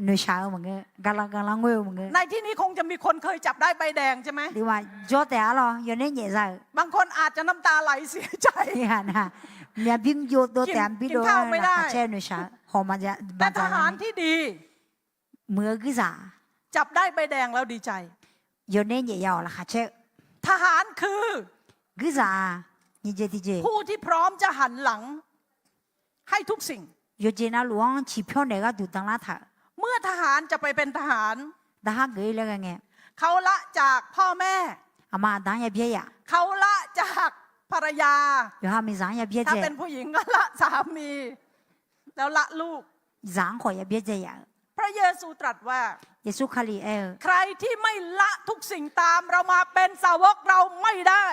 หนูเช้าเหมือนกันกำลังเวลเหมือนกัน ในที่นี้คงจะมีคนเคยจับได้ใบแดงใช่ไหม ดีว่าโยแต่อะไรโยนเน่ใหญ่จ้า บางคนอาจจะน้ำตาไหลเสียใจ นี่ฮะนะเมียบิงโยโตแต่บิโด กินข้าวไม่ได้ เช่หนูเช้าหอมมันจะ แต่ทหารที่ดี มือคือสา จับได้ใบแดงแล้วดีใจ โยนเน่ใหญ่ยาวล่ะค่ะเชื่อ ทหารคือ คือสานี่เจที่เจ ผู้ที่พร้อมจะหันหลัง ให้ทุกสิ่ง โยเจน่าหลวงชีพเนี่ยก็ดูตั้งละถ่า เมื่อทหารจะไปเป็นทหาร ดาฮักเกยแล้วกันไง เขาละจากพ่อแม่ อามาดังอย่าเบี้ยอ่ะ เขาละจากภรรยา อยู่ห้ามีสังอย่าเบี้ย ถ้า เจ เป็นผู้หญิงก็ละสามี แล้วละลูก สังขออย่าเบี้ยเจอ่ะ พระเยซูตรัสว่า เยซูคาลีใครที่ไม่ละทุกสิ่งตามเรามาเป็นสาวกเราไม่ได้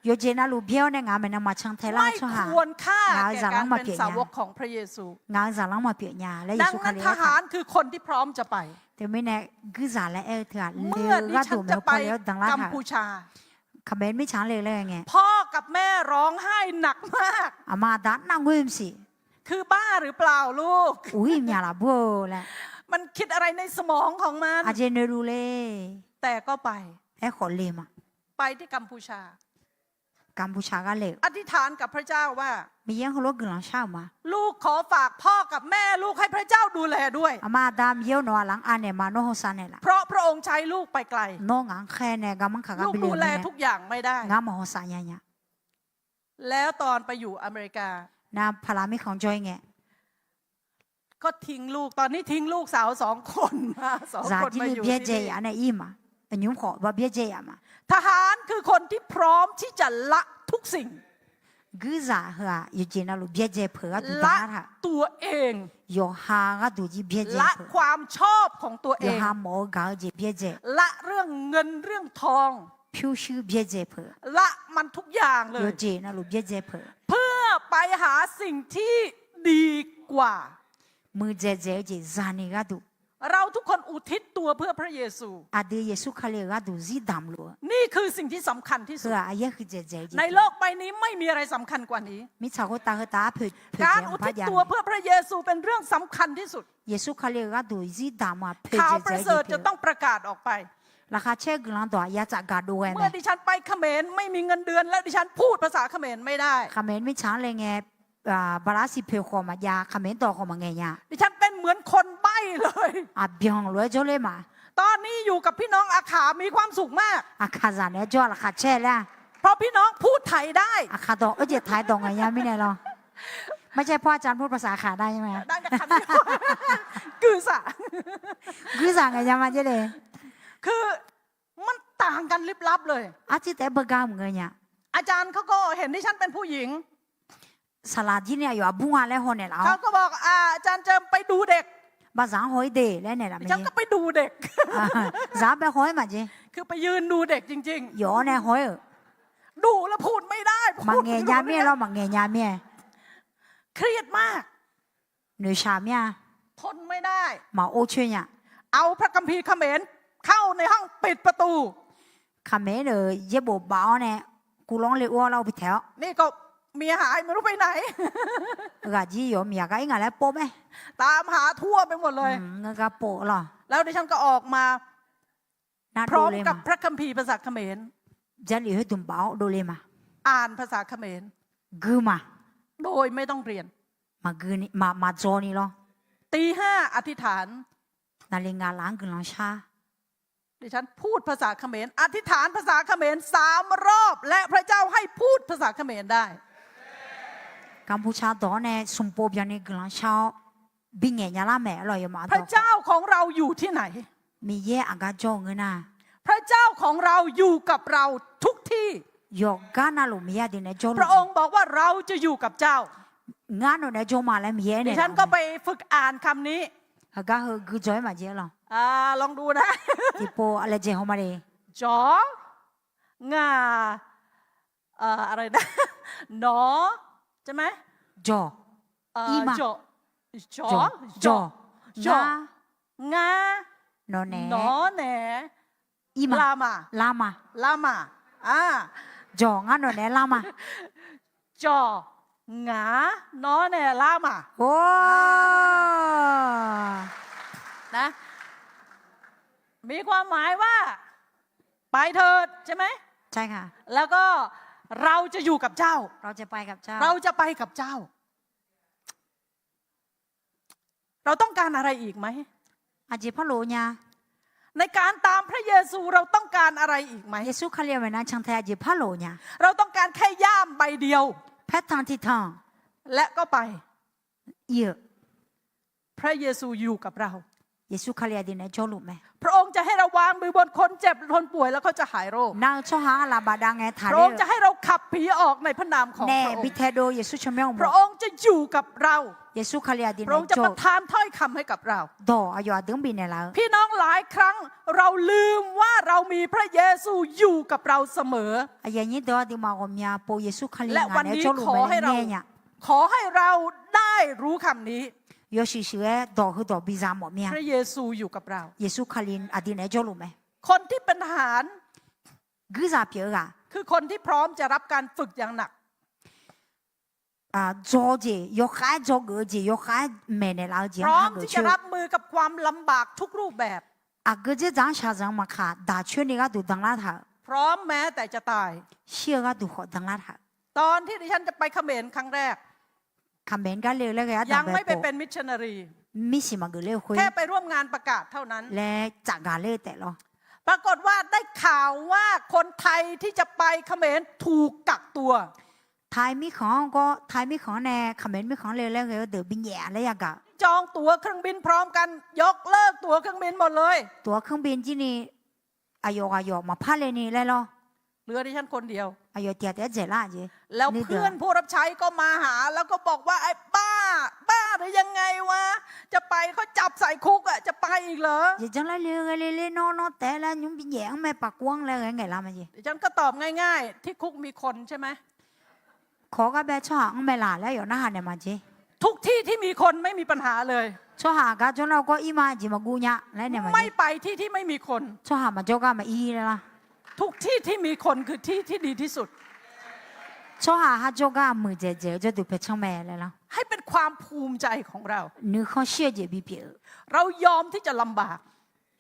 โยเจน่าลูเบี้ยวเนี่ยงานมันมาช่างไทยล่า ไม่ ช่วงหา ควรค่า หา แก่ สาระ การ มา เป็น เปลี่ยน สาวกของพระเยซู งานสารลังมาเปลี่ยนยาและเย ดัง ซูคา นั้น ลี ทหารคือคนที่พร้อมจะไป แต่ไม่แน่คือสารและเถื่อน เมื่ เลื อ อ ดิ ก็ ฉั ดู น แม จะ วพ ไป อแล้วดังละ กัม ถ่า พูชา คอมเมนต์ไม่ช้างเลยเลยไง พ่อกับแม่ร้องไห้หนักมาก อามาดันนั่งเว้ยสิ คือบ้าหรือเปล่าลูก อุ้ยมีอะไรบ้างแหละ มันคิดอะไรในสมองของมัน อาเจเนรูเล่ แต่ก็ไป ไอ้ขอเลมา ไปที่กัมพูชา กัมพูชาก็เลย อธิษฐานกับพระเจ้าว่า มียังเขาลดกำลังเช่ามา ลูกขอฝากพ่อกับแม่ลูกให้พระเจ้าดูแลด้วย อามาดามเยี่ยวหนอหลังอันเนี่ยมาโนโฮซานเนี่ยละ เพราะพระองค์ใช้ลูกไปไกล โนงังแค่เนี่ยกำมังขากั ลู น ก ไปเล ดู ย แล เนี่ย ทุกอย่างไม่ได้ งามโฮซานเนี่ย แล้วตอนไปอยู่อเมริกา นะพลามิของจอยไง ก็ทิ้งลูกตอนนี้ทิ้งลูกสาว2 คนมา2 จาก คน ที่ มา มี อยู่ เบี้ย ที่ เจ นี่ อันนี้อิ่มอ่ะอันยุ่งขอว่าเบี้ยเจอ่ะมา ทหารคือคนที่พร้อมที่จะละทุกสิ่ง กือจ่าเหรออยู่จีน่าลูเบี้ยเจเผือดู ละ ตาท่า ตัวเอง โยฮาก็ดูจีเบี้ยเจ ละ เผือ ความชอบของตัวเอ โย ง ฮาหมอกาจีเบี้ยเจ ละเรื่องเงินเรื่องทอง ผิวชื่อเบี้ยเจเผือ ละมันทุกอย่างเล โย ย เจน่าลูเบี้ยเจเผือ เพื่อไปหาสิ่งที่ดีกว่า มือเจเจจีจานี่ก็ดู เราทุกคนอุทิศตัวเพื่อพระเยซู อาเดียเยซูคาเลก็ดูจีดำลัว นี่คือสิ่งที่สำคัญที่ คื สุ อ ด อายะคือเจเจจี ในโลกใบนี้ไม่มีอะไรสำคัญกว่านี้ มิชาโกตาตาเผือ การ เจีย อุ งพั ทิ ด ศ ยัน ตัวเพื่อพระเยซูเป็นเรื่องสำคัญที่สุด เยซูคาเลก็ดูจีดำอ่ะเผือ ข่าว เจ ประ เจ เสริฐ จี จะต้องประกาศออกไป ราคาเช่กลังตัวยาจากกาดูไง เมื่อดิฉันไปเขมรไม่มีเงินเดือนและดิฉันพูดภาษาเขมรไม่ได้ คอมเมนต์ไม่ช้างเลยไงบาราสิเพลขอมายาคอมเมนต์ต่อขอมาไงเนี่ย ดิฉันเป็นเหมือนคนใบ้เลย อ่ะเบียงรวยเจ้าเลยมา ตอนนี้อยู่กับพี่น้องอาขามีความสุขมาก อาคาจานเนี่ยจ้าราคาเช่แล้ว เพราะพี่น้องพูดไทยได้ อาคาตองเออเจ็ดท้ายตรงไงเนี่ยไม่เนี่ยหรอไม่ใช่พ่ออาจารย์พูดภาษาขาได้ใช่ไหม ได้แต่คำเดียว คือสะ คือสั่งไงยังมาเจเลย คือมันต่างกันลิบลับเลย อาจิแต่เบกามเงยเนี่ย อาจารย์เขาก็เห็นดิฉันเป็นผู้หญิง สลัดที่เนี่ยอยู่บุ้งอะไรหอเนี่ยแล้ว เขาก็บอกอาจารย์เจิมไปดูเด็ก ภาษาหอยเดย์แล้วเนี่ยละ ดิ ไม่ ฉันก็ไปดูเด็ก สาไปหอยมาจี คือไปยืนดูเด็กจริง หยอเนี่ยหอย ๆ ดูแล้วพูดไม่ได้ มา พูด เงยยาเมียเรามาเงยยาเมีย เครียดมาก หนูชาเมีย ทนไม่ได้ มาโอเชียเนี่ย เอาพระคัมภีร์เขมรเข้าในห้องปิดประตู คำเมนเลยเย็บบ่าวเนี่ยกูร้องเลยอ้วเราไปแถว นี่ก็เมียหายไม่รู้ไปไหน กะจีอยู่เมียก็ยังไงแล้วโป๊ะไหม ตามหาทั่วไปหมดเลย เงก็โป๊ะหรอ แล้วดิฉันก็ออกมา น่า พ ดู ร้อม เลย กับ มา พระคัมภีร์ภาษาเขมร จะเหลือให้ตุ่มบ่าวดูเลยมา อ่านภาษาเขมร กือมา โดยไม่ต้องเรียน มากือนี่มาโจนี่หรอ ตี 5อธิษฐาน นาฬิกาล้างกึ่งล้างชา ดิฉันพูดภาษาเขมรอธิษฐานภาษาเขมร3 รอบ และพระเจ้าให้พูดภาษาเขมรได้ กัมพูชาตอนเนี่ยสมบูรณ์อย่างนี้กึ่งล้างชาบิงเงียละแม่เราอย่ามา พระเจ้าของเราอยู่ที่ไหน มีเย่อากาโจเงินนะ พระเจ้าของเราอยู่กับเราทุกที่ ยอกกานาลุมียดินจอ พระองค์บอกว่าเราจะอยู่กับเจ้าง านในจอมาแล้วมีเอ ดิ เนี่ย ฉันก็ไปฝึกอ่านคำนี้ ก็คือจอยมาเจล ลองดูนะ ที่โปอะไรเจเขามาเลย จองาอะไรนะหนอใช่ไหม จอ อีมา จอจอ จอ จอง า นอนแหน หนอแหน อีมา ลามา ลามา ลามาจองานนอนแหนลามา จองาหนอแหนลามา โอ้ นะมีความหมายว่า ไปเถิดใช่ไหม ใช่ค่ะ แล้วก็เราจะอยู่กับเจ้า เราจะไปกับเจ้า เราจะไปกับเจ้า เราต้องการอะไรอีกไหม อาจิพะโลญา ในการตามพระเยซูเราต้องการอะไรอีกไหม เยซูคาเลียเวนันชังแทอาจิพะโลญา เราต้องการแค่ย่ามใบเดียว แพททางที่ทาง และก็ไป เยอะ พระเยซูอยู่กับเรา เยซูคาเลียดินในจอลุไหม พระองค์จะให้เราวางมือบนคนเจ็บคนป่วยแล้วเขาจะหายโรคน างชอหาลาบาดังไงถา พระ เร องค์จะให้เราขับผีออกในพระนามของ แน่ พระอง บิ ค์ เทโดเยซูชมยอง พระองค์จะอยู่กับเรา เยซูคาเลียดิน พระองค์จะ ในจอ ประทานถ้อยคำให้กับเรา ดออายุดึงบินในแล้ว พี่น้องหลายครั้งเราลืมว่าเรามีพระเยซูอยู่กับเราเสมอ อายนี้ดอดิมากอมยาโปเยซูคาเลีย และ งา วัน นใน นี้ จอลุ ขอ ไหม ให้เรา เนี่ย ขอให้เราได้รู้คำนี้ ยอชิเชดอคือดอบิซาหมดเมีย พระเยซูอยู่กับเรา เยซูคาลินอดินในจอลุไหม คนที่เป็นทหาร กือซาเปียกะ คือคนที่พร้อมจะรับการฝึกอย่างหนัก จอเจยกขาจอเกอเจยกขาแม่ในแล้วเจีย พร้อ หาม เกอ ที่ เช จะรับมือกับความลำบากทุกรูปแบบ อาเกอเจจังชาจังมาขาด่าช่วยนี่ก็ดูดังลาถา พร้อมแม้แต่จะตาย เชื่อก็ดูขอดังลาถา ตอนที่ดิฉันจะไปเขมรครั้งแรก คำเบนก็เร็วแล้วก็ ยังไม่ไปเป็นมิชชันนารี มิสิมาเกอเร็วคุย แค่ไปร่วมงานประกาศเท่านั้น และจากการเล่แต่ละ ปรากฏว่าได้ข่าวว่าคนไทยที่จะไปเขมรถูกกักตัว ไทยมีของก็ไทยมีของแน่คำเบนมีของเร็วแล้วก็เดือบินแย่แล้วยังกะ จองตั๋วเครื่องบินพร้อมกัน ยกเลิกตั๋วเครื่องบินหมดเลย ตัวเครื่องบินที่นี่อายกมาพาเลยนี่แล้วเหรอ เหลือดิฉันคนเดียว อายเตียแต่เจล่าเจ แล้วเพื่อนผู้รับใช้ก็มาหา แล้วก็บอกว่าไอ้บ้าหรือยังไงวะจะไปเขาจับใส่คุกอ่ะจะไปอีกเหรอ giờ chẳng lẽ lê nó té là những bị nhẹ mày bạc quăng là ngày làm gì ดิฉันก็ตอบง่ายๆ ที่คุกมีคนใช่ไหม khó cái bé cho hàng mày là lấy ở nó hàng này mà chứ ทุกที่ที่มีคนไม่มีปัญหาเลย cho hàng cái chỗ nào có im mà chỉ mà gu nhá lấy này mà ไม่ chứ ไปที่ที่ไม่มีคน cho hàng mà cho cái mà y là ทุกที่ที่มีคนคือที่ที่ดีที่สุด cho hàng cho cái mười giờ cho tụi bé trong mẹ lại là ให้เป็นความภูมิใจของเรา nếu không xia gì bị biểu เรายอมที่จะลำบาก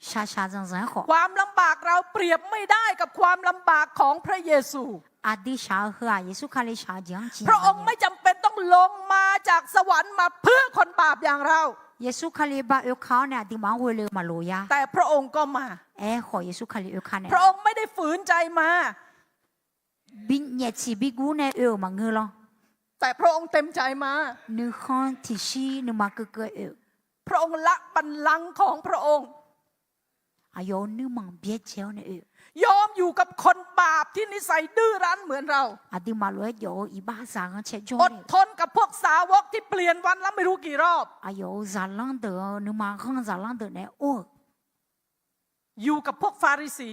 xa rằng rằng khó ความลำบากเราเปรียบไม่ได้กับความลำบากของพระเยซู à đi xa hả Giêsu khai lý xa chẳng chỉ พระองค์ไม่จำเป็นต้องลงมาจากสวรรค์มาเพื่อคนบาปอย่างเรา Giêsu khai lý ba yêu khao này đi mang hồi lừa mà lùi ya แต่พระองค์ก็มา khỏi Giêsu khai lý yêu khao này พระองค์ไม่ได้ฝืนใจมา bị nhẹ chỉ bị gu này yêu mà ngư lo แต่พระองค์เต็มใจมา nếu không thì xí nếu mà cứ yêu พระองค์ละบัลลังก์ของพระองค์ อายุนึกมังเบียเชียวเนี่ย ยอมอยู่กับคนบาปที่นิสัยดื้อรั้นเหมือนเรา อาดิมาเลยโยอีบ้าสังเชจ อดทนกับพวกสาวกที่เปลี่ยนวันละไม่รู้กี่รอบ อายุจาลังเดอนึกมังข้างจาลังเดอเนี่ยโอ้ อยู่กับพวกฟาริสี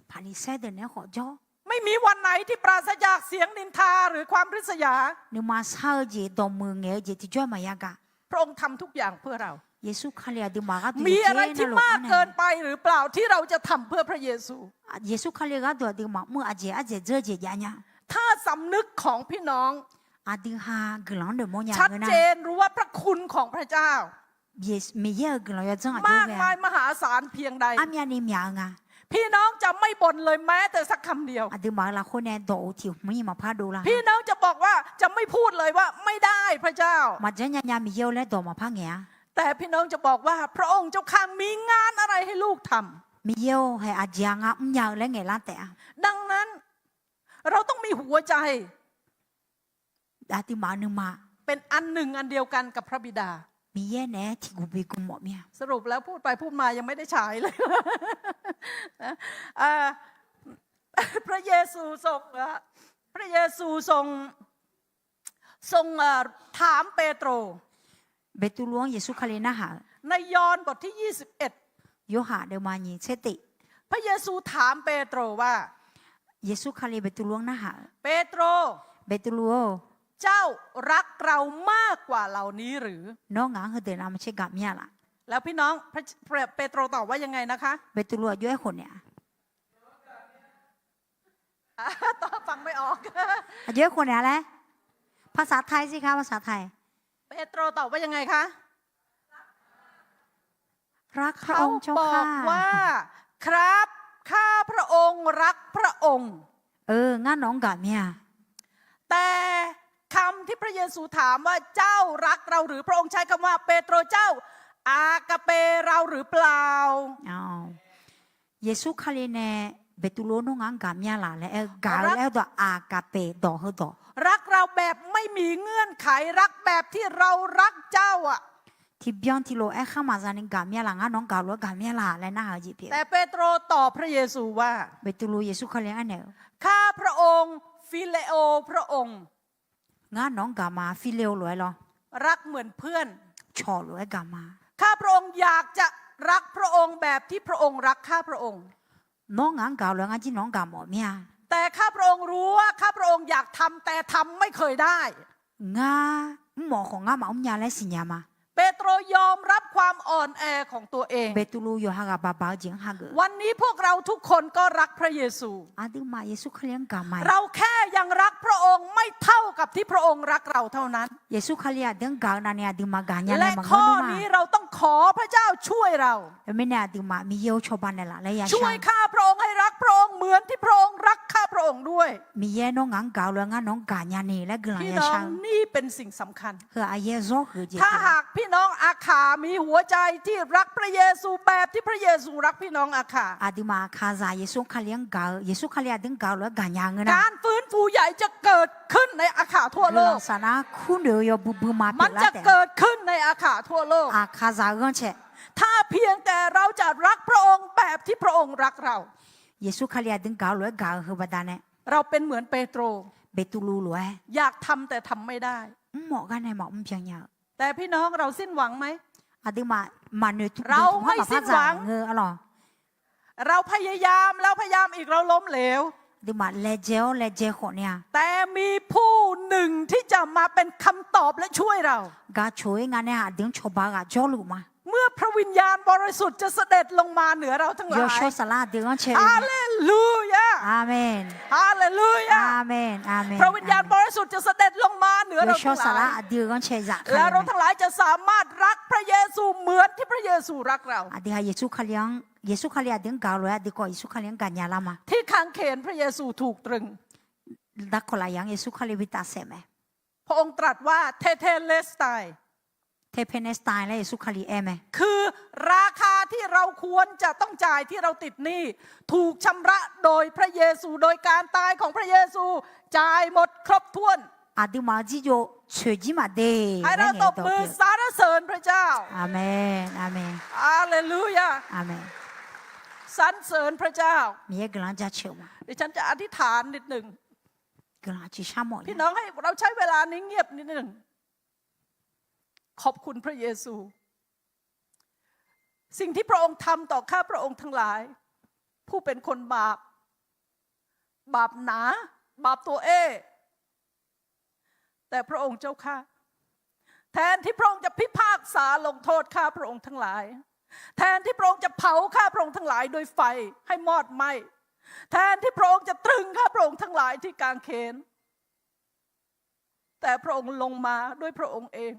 พานิเซเดเนี่ยขอจ้อ ไม่มีวันไหนที่ปราศจากเสียงนินทาหรือความริษยา นึกมาเศร้าเจดอมือเงี้ยเจที่จ้อมายากะ พระองค์ทำทุกอย่างเพื่อเรา เยซูคาเลียดิมาก็ มีอะไรที่มากเกินไปหรือเปล่าที่เราจะทำเพื่อพระเยซู เยซูคาเลียก็ตัวดิมาเมื่ออาเจเจอเจยาเนี่ย ถ้าสำนึกของพี่น้อง อาดิฮากลังเดมอยา ชัด เงินนะ เจนรู้ว่าพระคุณของพระเจ้า เยสมีเยอะกลังยาจังอา มา ยุ ก เว มายมหาศาลเพียงใด อามีอันนี้มีอะไร พี่น้องจะไม่บ่นเลยแม้แต่สักคำเดียว อาดิมาละคนเนี่ยโดที่ไม่มาพาดูละ พี่น้องจะบอกว่าจะไม่พูดเลยว่าไม่ได้พระเจ้า มาเจนยามีเยอะและโดมาพาเงี้ย แต่พี่น้องจะบอกว่าพระองค์เจ้าข้ามีงานอะไรให้ลูกทำ มีเยอะให้อาจยังอ่ะยาวและไงล่ะแต่ ดังนั้นเราต้องมีหัวใจ อาติมานึงมา เป็นอันหนึ่งอันเดียวกันกับพระบิดา มีเย่แน่ที่กูไปกูหมดเนี่ย สรุปแล้วพูดไปพูดมายังไม่ได้ฉายเลย พระเยซูทรง พระเยซูทรงถามเปโตร betul Yesus kali nah ในยอห์นบทที่ 21 yo ha de ma ni cheti พระเยซูถามเปโตรว่า Yesus kali betul nah เปโตร betul เจ้ารักเรามากกว่าเหล่านี้หรือ no ngang he de na ma che ga mya la แล้วพี่น้องเปโตรตอบว่ายังไงนะคะ betul yo e khon ya ตอบฟังไม่ออก yo e khon ya le ภาษาไทยสิคะภาษาไทย เปโตรตอบว่ายังไงคะ รักพระ เขา องค์เจ้า บอ ค่ะ กว่าครับข้าพระองค์รักพระองค์ งั้นน้องกะเมีย แต่คำที่พระเยซูถามว่าเจ้ารักเราหรือพระองค์ใช้คำว่าเปโตรเจ้า อากาเปเราหรือเปล่า อ้าวเยซูคาลีเนเบตุโลน้องงกะเมียล่ะและกาแล้วดออากาเปดอเฮดอ รักเราแบบไม่มีเงื่อนไขรักแบบที่เรารักเจ้าอ่ะ ที่เบียงที่โลข้ามาจานิกะเมียล่ะงั้นน้องกาโลกะเมียล่ะและน่าหาจิเพีย แต่เปโตรตอบพระเยซูว่า เบตุโลเยซูคาลีอันเน ข้าพระองค์ฟิเลโอพระองค์ งั้นน้องกามาฟิเลโอลอยหรอ รักเหมือนเพื่อน ชอลอยกามา ข้าพระองค์อยากจะรักพระองค์แบบที่พระองค์รักข้าพระองค์ น้องงั้นกาลอยงั้นจีน้องกาหมอเมีย แต่ข้าพระองค์รู้ว่าข้าพระองค์อยากทำแต่ทำไม่เคยได้ งั้นหมอของงั้นมาอุ้มยาและสิญญามา เปโตรยอมรับความอ่อนแอของตัวเอง เบตุโลโยฮากาบาบาจิงฮาก วันนี้พวกเราทุกคนก็รักพระเยซู อาดิมาเยซูคาลีกามา เราแค่ยังรักพระองค์ไม่เท่ากับที่พระองค์รักเราเท่านั้น เยซูคาลีดึงกานาเนี่ยดิมากาญา และ เนี่ยมัง ข้อ โนมา นี้เราต้องขอพระเจ้าช่วยเรา ไม่เนี่ยดิมามีเยอะชาวบ้านเนี่ยละและยา ช่ว ชาย ข้าพระองค์ให้รักพระองค์เหมือนที่พระองค์รักข้าพระองค์ด้วย มีเยน้องงังกาลงั้นน้องกาญานี่และกลัง พี่ ยา น้อ ชาง นี่เป็นสิ่งสำคัญ เฮออาเยโซคือเจ ถ้าหากพี่น้องอาขามีหัวใจที่รักพระเยซูแบบที่พระเยซูรักพี่น้องอาขา อาดิมาคาซาเยซูคาลีกาเยซูคาลีดึงกาแล้วกาญาเงินนะ การฟื้นฟูใหญ่จะเกิดขึ้นในอาขาทั่วโล เรื่อง ก สานะคุณเดียวบุมา มั เป็น นละ จะ แต่ เกิดขึ้นในอาขาทั่วโลก อาคาซาเงินเช ถ้าเพียงแต่เราจะรักพระองค์แบบที่พระองค์รักเรา เยซูคาลีดึงกาแล้วกาเฮอบดาเนี่ย เราเป็นเหมือนเปโตร เบตุลูลวย อยากทำแต่ทำไม่ได้ หมอกันเนี่ยหมอมเพียงยา แต่พี่น้องเราสิ้นหวังไหม อาดิมามันเนี่ยทุก เราไม่สิ้นหวัง เงออร่อ เราพยายามแล้วพยายามอีกเราล้มเหลว ดิมาเลเจคนเนี่ย แต่มีผู้หนึ่งที่จะมาเป็นคำตอบและช่วยเรา กาช่วยงานเนี่ยดึงชบากาจอลูมา เมื่อพระวิญญาณบริสุทธิ์จะเสด็จลงมาเหนือเราทั้งห โย ลาย โชสลาดึงเช ฮาเลลูยา อาเมน ฮาเลลูยา อาเมนอาเมน พระวิญญาณบริสุทธิ์จะเสด็จลงมาเหนือ โย เรา โช ทั้ง ส ห ลา ลาย ดึงเชจะ และเราทั้งหลายจะสามารถรักพระเยซูเหมือนที่พระเยซูรักเรา อดีฮะเยซูคาเลียงดึงกาลอยดีกว่าเยซูคาเลียงกันยาลามา ที่คางเขนพระเยซูถูกตรึง ดักคนละยังเยซูคาเลียวิตาเสม พระองค์ตรัสว่าเทเทเลสไต เทเพเนสไตน์และเยซูคาเลียเม คือราคาที่เราควรจะต้องจ่ายที่เราติดหนี้ถูกชำระโดยพระเยซูโดยการตายของพระเยซูจ่ายหมดครบถ้วน อาดิมาจิโยช่วยจิมาเด ให้เราตบมือสรรเสริญพระเจ้า อาเมนอาเมน ฮาเลลูยา อาเมน สรรเสริญพระเจ้า มีกำลังจะเชื่อมา ดิฉันจะอธิษฐานนิดหนึ่ง กำลังจะช้ำหมด พี่น้องให้เราใช้เวลานี้เงียบนิดหนึ่งขอบคุณพระเยซู สิ่งที่พระองค์ทำต่อข้าพระองค์ทั้งหลาย ผู้เป็นคนบาปหนาบาปตัวแต่พระองค์เจ้าข้าแทนที่พระองค์จะพิพากษาลงโทษข้าพระองค์ทั้งหลาย แทนที่พระองค์จะเผาข้าพระองค์ทั้งหลายโดยไฟให้มอดไหม้แทนที่พระองค์จะตรึงข้าพระองค์ทั้งหลายที่กางเขนแต่พระองค์ลงมาด้วยพระองค์เอง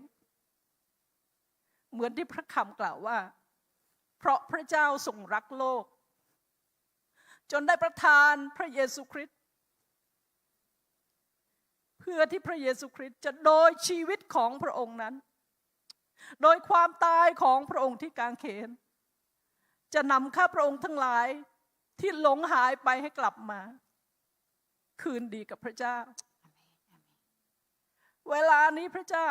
เหมือนที่พระคำกล่าวว่าเพราะพระเจ้าทรงรักโลกจนได้ประทานพระเยซูคริสต์เพื่อที่พระเยซูคริสต์จะโดยชีวิตของพระองค์นั้นโดยความตายของพระองค์ที่กางเขนจะนำข้าพระองค์ทั้งหลายที่หลงหายไปให้กลับมาคืนดีกับพระเจ้าเวลานี้พระเจ้า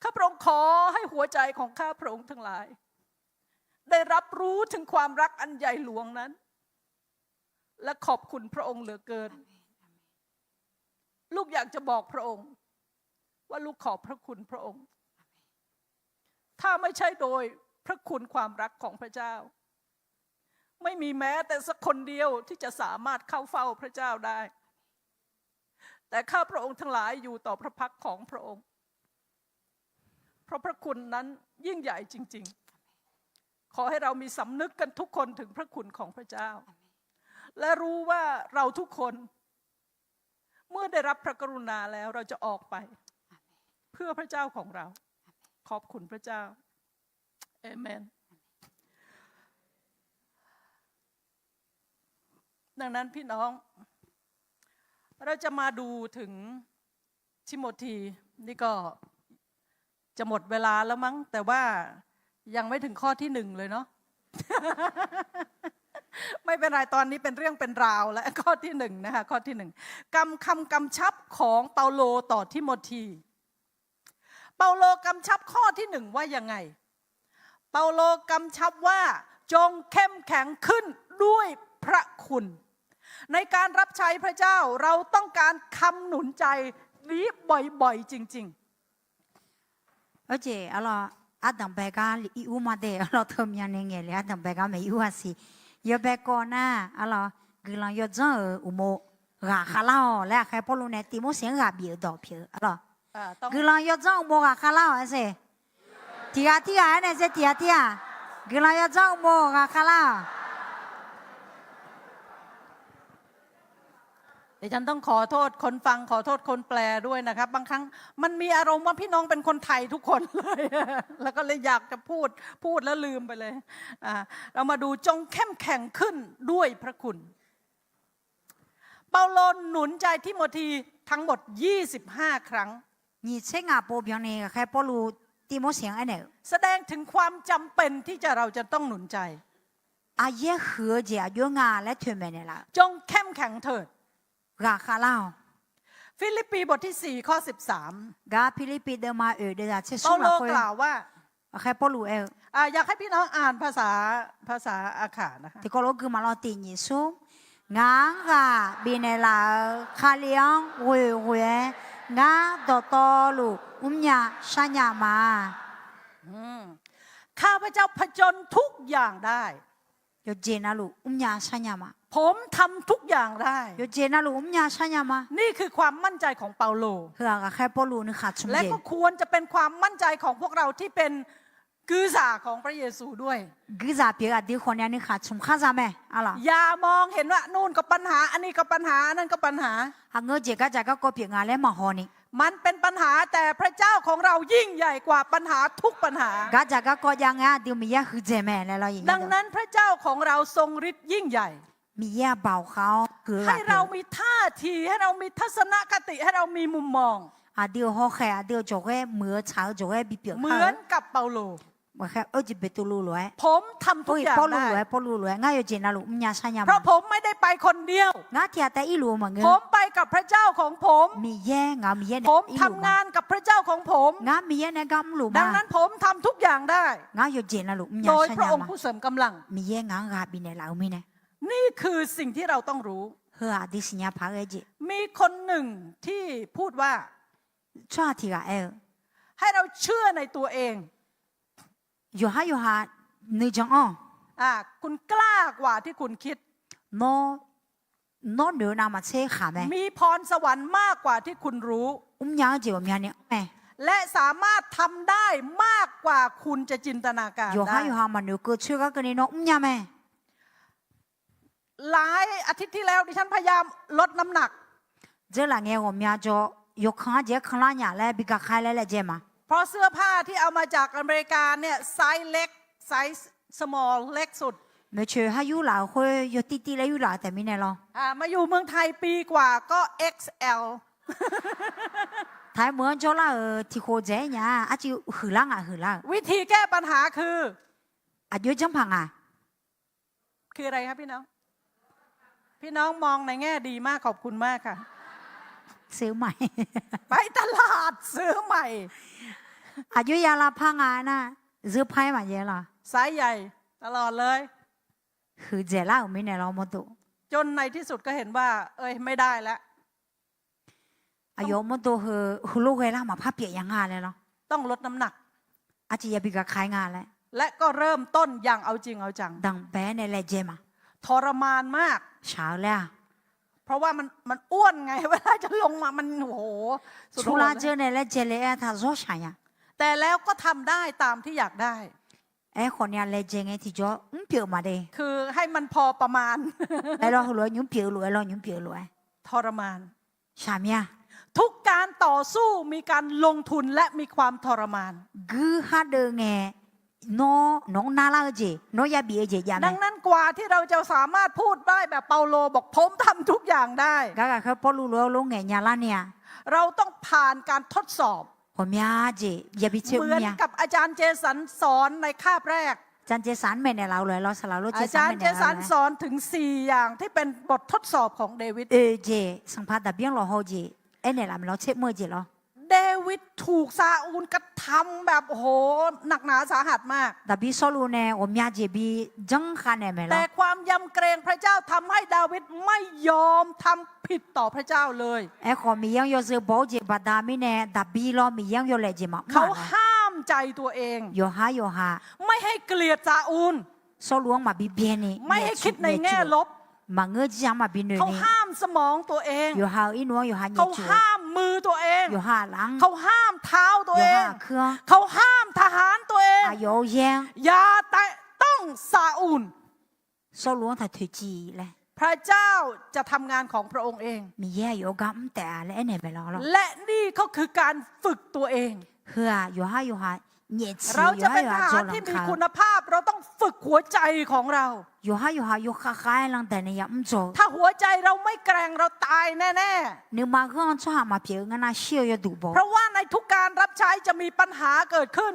ข้าพระองค์ขอให้หัวใจของข้าพระองค์ทั้งหลายได้รับรู้ถึงความรักอันใหญ่หลวงนั้น และขอบคุณพระองค์เหลือเกิน ลูกอยากจะบอกพระองค์ว่าลูกขอบพระคุณพระองค์ ถ้าไม่ใช่โดยพระคุณความรักของพระเจ้า ไม่มีแม้แต่สักคนเดียวที่จะสามารถเข้าเฝ้าพระเจ้าได้ แต่ข้าพระองค์ทั้งหลายอยู่ต่อพระพักของพระองค์ เพราะพระคุณนั้นยิ่งใหญ่จริงๆ ขอให้เรามีสำนึกกันทุกคนถึงพระคุณของพระเจ้า และรู้ว่าเราทุกคนเมื่อได้รับพระกรุณาแล้วเราจะออกไปเพื่อพระเจ้าของเรา ขอบคุณพระเจ้าเอเมน ดังนั้นพี่น้องเราจะมาดูถึงทิโมธีนี่ก็จะหมดเวลาแล้วมั้งแต่ว่ายังไม่ถึงข้อที่ 1เลยเนาะ ไม่เป็นไรตอนนี้เป็นเรื่องเป็นราวและข้อที่1นะคะข้อที่1คำกำชับของเปาโลต่อทิโมธีเปาโลกำชับข้อที่1ว่ายังไงเปาโลกำชับว่าจงเข้มแข็งขึ้นด้วยพระคุณในการรับใช้พระเจ้าเราต้องการคำหนุนใจนี้บ่อยๆจริงๆ而且阿拉阿当白家伊乌嘛的阿拉头面那个嘞阿当白家没有啊是要白讲呐阿拉个人要怎有么ราคาเล่าและใครพอรู้เนี่ยติโมเสียงราบีดอกเพียอะไรคือเรา要怎么ราคาเล่าไอ้สิที่อาที่อะไรเนี่ยสิที่อาที่อ่ะคือเรา要怎么ราคาเล่าเดี๋ยวฉันต้องขอโทษคนฟังขอโทษคนแปลด้วยนะครับบางครั้งมันมีอารมณ์ว่าพี่น้องเป็นคนไทยทุกคนเลยแล้วก็เลยอยากจะพูดแล้วลืมไปเลยเรามาดูจงเข้มแข็งขึ้นด้วยพระคุณเปาโลหนุนใจทิโมธีทั้งหมด25ครั้งนี่เช่นอ่ะโปรเบียงเนี่ยใครพอรู้ติโมเสียงไอ้เนี่ยแสดงถึงความจำเป็นที่เราจะต้องหนุนใจอาเย่เหอเจียยงาและเทเมเนี่ยละจงเข้มแข็งเถิดราคาเล่าฟิลิปปีบทที่4ข้อ13กาฟิลิปปีเดมาเดจะเชื่อเปาโลกล่าวว่าใครพอรู้อยากให้พี่น้องอ่านภาษาอาขานะคะที่ก็รู้คือมาเราตีนิสุงากาบินเนลาคาเลียงเวงาโตโตลูยาชัญญามาข้าพเจ้าผจญทุกอย่างได้ยเจนาลูยาชัญญามาผมทำทุกอย่างได้ยเจนาลูยาชัญญามานี่คือความมั่นใจของเปาโลเฮือกแค่เปาโลนี่ขาดชุมเจและก็ควรจะเป็นความมั่นใจของพวกเราที่เป็นกือสาของพระเยซูด้วยกือสาเปียกดีคนนี้นี่ขาดชุมข้าจะไหมอะไรอย่ามองเห็นว่านู่นก็ปัญหาอันนี้ก็ปัญหานั่นก็ปัญหาเงือเจก็จะก็เปียกงานแล้วมาหอนี่มันเป็นปัญหาแต่พระเจ้าของเรายิ่งใหญ่กว่าปัญหาทุกปัญหาก็จะก็ยังไงเดี๋ยวมีแย่คือเจแม่แล้วดังนั้นพระเจ้าของเราทรงฤทธิ์ยิ่งใหญ่มีแย่เบาเขาให้เรามีท่าทีให้เรามีทัศนคติให้เรามีมุมมองเดี๋ยวเขาแค่เดี๋ยวจะแค่เหมือนชาวจะแค่บีเปียกเหมือนกับเปาโลว่าแค่จะไปตุลูรวยผมทำทุกอย่างได้พอรู้รวยง่ายอยู่เจนาลูมีชัญญาเพราะผมไม่ได้ไปคนเดียวง่ายที่แต่อีลูเหมือนกันผมไปกับพระเจ้าของผมมีแย่งามีแย่ผมทำงานกับพระเจ้าของผมง่ายมีแย่ในกำลูดังนั้นผมทำทุกอย่างได้ง่ายอยู่เจนาลูมีโดยพระองค์ผู้เสริมกำลังมีแย่งางาบินในลาวมีเนี่ยนี่คือสิ่งที่เราต้องรู้เฮือดิสิญาพาเอจิมีคนหนึ่งที่พูดว่าชาติกาให้เราเชื่อในตัวเองอยู่ฮะนึกจังคุณกล้ากว่าที่คุณคิดโนเนื้อนามาเช่ขาแม่มีพรสวรรค์มากกว่าที่คุณรู้ยังเจียวมีเนี่ยแม่และสามารถทำได้มากกว่าคุณจะจินตนาการได้อยู่ฮะมันเนื้อเกิดเชื่อก็กันนี่น้องยังแม่หลายอาทิตย์ที่แล้วดิฉันพยายามลดน้ำหนักเจ้าหลังเงี้ยผมอยากจะยกข้างเจ้าข้างล่างอย่างแรกบิกาใครแล้วเจ้ามาเพราะเสื้อผ้าที่เอามาจากอเมริกาเนี่ยไซส์เล็กไซส์ small เล็กสุดไม่เชื่อให้ยูหลาคุยยูตีแล้วยูหลาแต่ไม่แน่หรอมาอยู่เมืองไทยปีกว่าก็ XL ไทยเมืองเจ้าละที่โคเจเนี่ยอาจจะหือล่างหือล่างวิธีแก้ปัญหาคืออายุจังพังคืออะไรครับพี่น้องมองในแง่ดีมากขอบคุณมากค่ะซื้อใหม่ไปตลาดซื้อใหม่อายุยาลาพังนะซื้อไพ่มาเยอะหรอไซส์ใหญ่ตลอดเลยคือเจล่าไม่เนี่ยเราหมดตัว จนในที่สุดก็เห็นว่า เอ้ยไม่ได้แล้ว อายุมันตัวคือลูกเวลามาพับเปียยังงานเลยเนาะ ต้องลดน้ำหนัก อาจจะอย่าไปกับขายงานแล้ว และก็เริ่มต้นอย่างเอาจริงเอาจัง ดังแบ๊ในแลเจมา ทรมานมาก เช้าแล้ว เพราะว่ามันอ้วนไง เวลาจะลงมามันโอ้โหสุด 出 โห 来 ด 之后呢，来这里他做啥呀？ แต่แล้วก็ทำได้ตามที่อยากได้ 哎，可能来这个ที่จะ表嘛的， คือให้มันพอประมาณ 哎咯，后来你表了，哎咯，你表了， ทรมาน 啥么呀？ ทุกการต่อสู้มีการลงทุนและมีความทรมาน กูหาเดินไงน้องน่ารักจีน้องอยากบีเจยา ดั ม งนั้นกว่าที่เราจะสามารถพูดได้แบบเปาโลบอกผมทำทุกอย่างได้ ก็คือพอรู้แล้วลงไงยาละเนี่ย เราต้องผ่านการทดสอบ ผมอยากจีอย่าไปเชื่อ เหมือน เนี่ย กับอาจารย์เจสันสอนในคาบแรก จันเจสันไม่ในเราเลยเราสลาวเราเจ อา สั จาน ร ไม่ ย์ ใน เจ เรา สัน เลย สอนถึง4อย่างที่เป็นบททดสอบของเดวิด เจสังพัดแต่เบี้ยงเราโหจีเอ็นเนี่ยเราเราเช็คเมื่อจีเรา เดวิดถูกซาอูลกระทำแบบโอ้โหหนักหนาสาหัสมาก แต่บีสรุปเนี่ยผมอยากจีบีจังขันเนี่ยไม่หร แต่ อ ความยำเกรงพระเจ้าทำให้ดาวิดไม่ยอมทำผิดต่อพระเจ้าเลย ไอ้คนมียังยอซื้อบอกจีบัดดามิเนี่ยแต่บีเรามียังยอเลยจีมา เขาห้ามใจตัวเอง ยอหา ไม่ให้เกลียดซาอูล สรุปมาบีเบียนี่ ไม่ให้คิดในแง่ลบ มาเงื้อจีมาบีเน เขา นี่ ห้ามสมองตัวเอง ยอหาอินัวยอหาเน เขา จู ห้ามมือตัวเอง ยอหาหลัง เขาห้ามเท้าตัวย อ เอง หาเครื่อง เขาห้ามทหารตัวเอง อายอแยง อย่าแตะต้องซาอูล สรุปถ้าถือจีเลย พระเจ้าจะทำงานของพระองค์เอง มีแย่ยอกำแต่และเนี่ยไปแล้ว และนี่ก็คือการฝึกตัวเอง เฮือยอหาเนียจี เรา ย จะ อ เป็นท หา หา โจ ร ลั ที่ ง มี คา คุณภาพเราต้องฝึกหัวใจของเรา ยอหายอคายลังแต่เนี่ยไม่โจ ถ้าหัวใจเราไม่แกร่งเราตายแน่ นึกมาเรื่องชอบมาเพียงนะเชี่ยวยดูบ ๆ เพราะว่าในทุกการรับใช้จะมีปัญหาเกิดขึ้น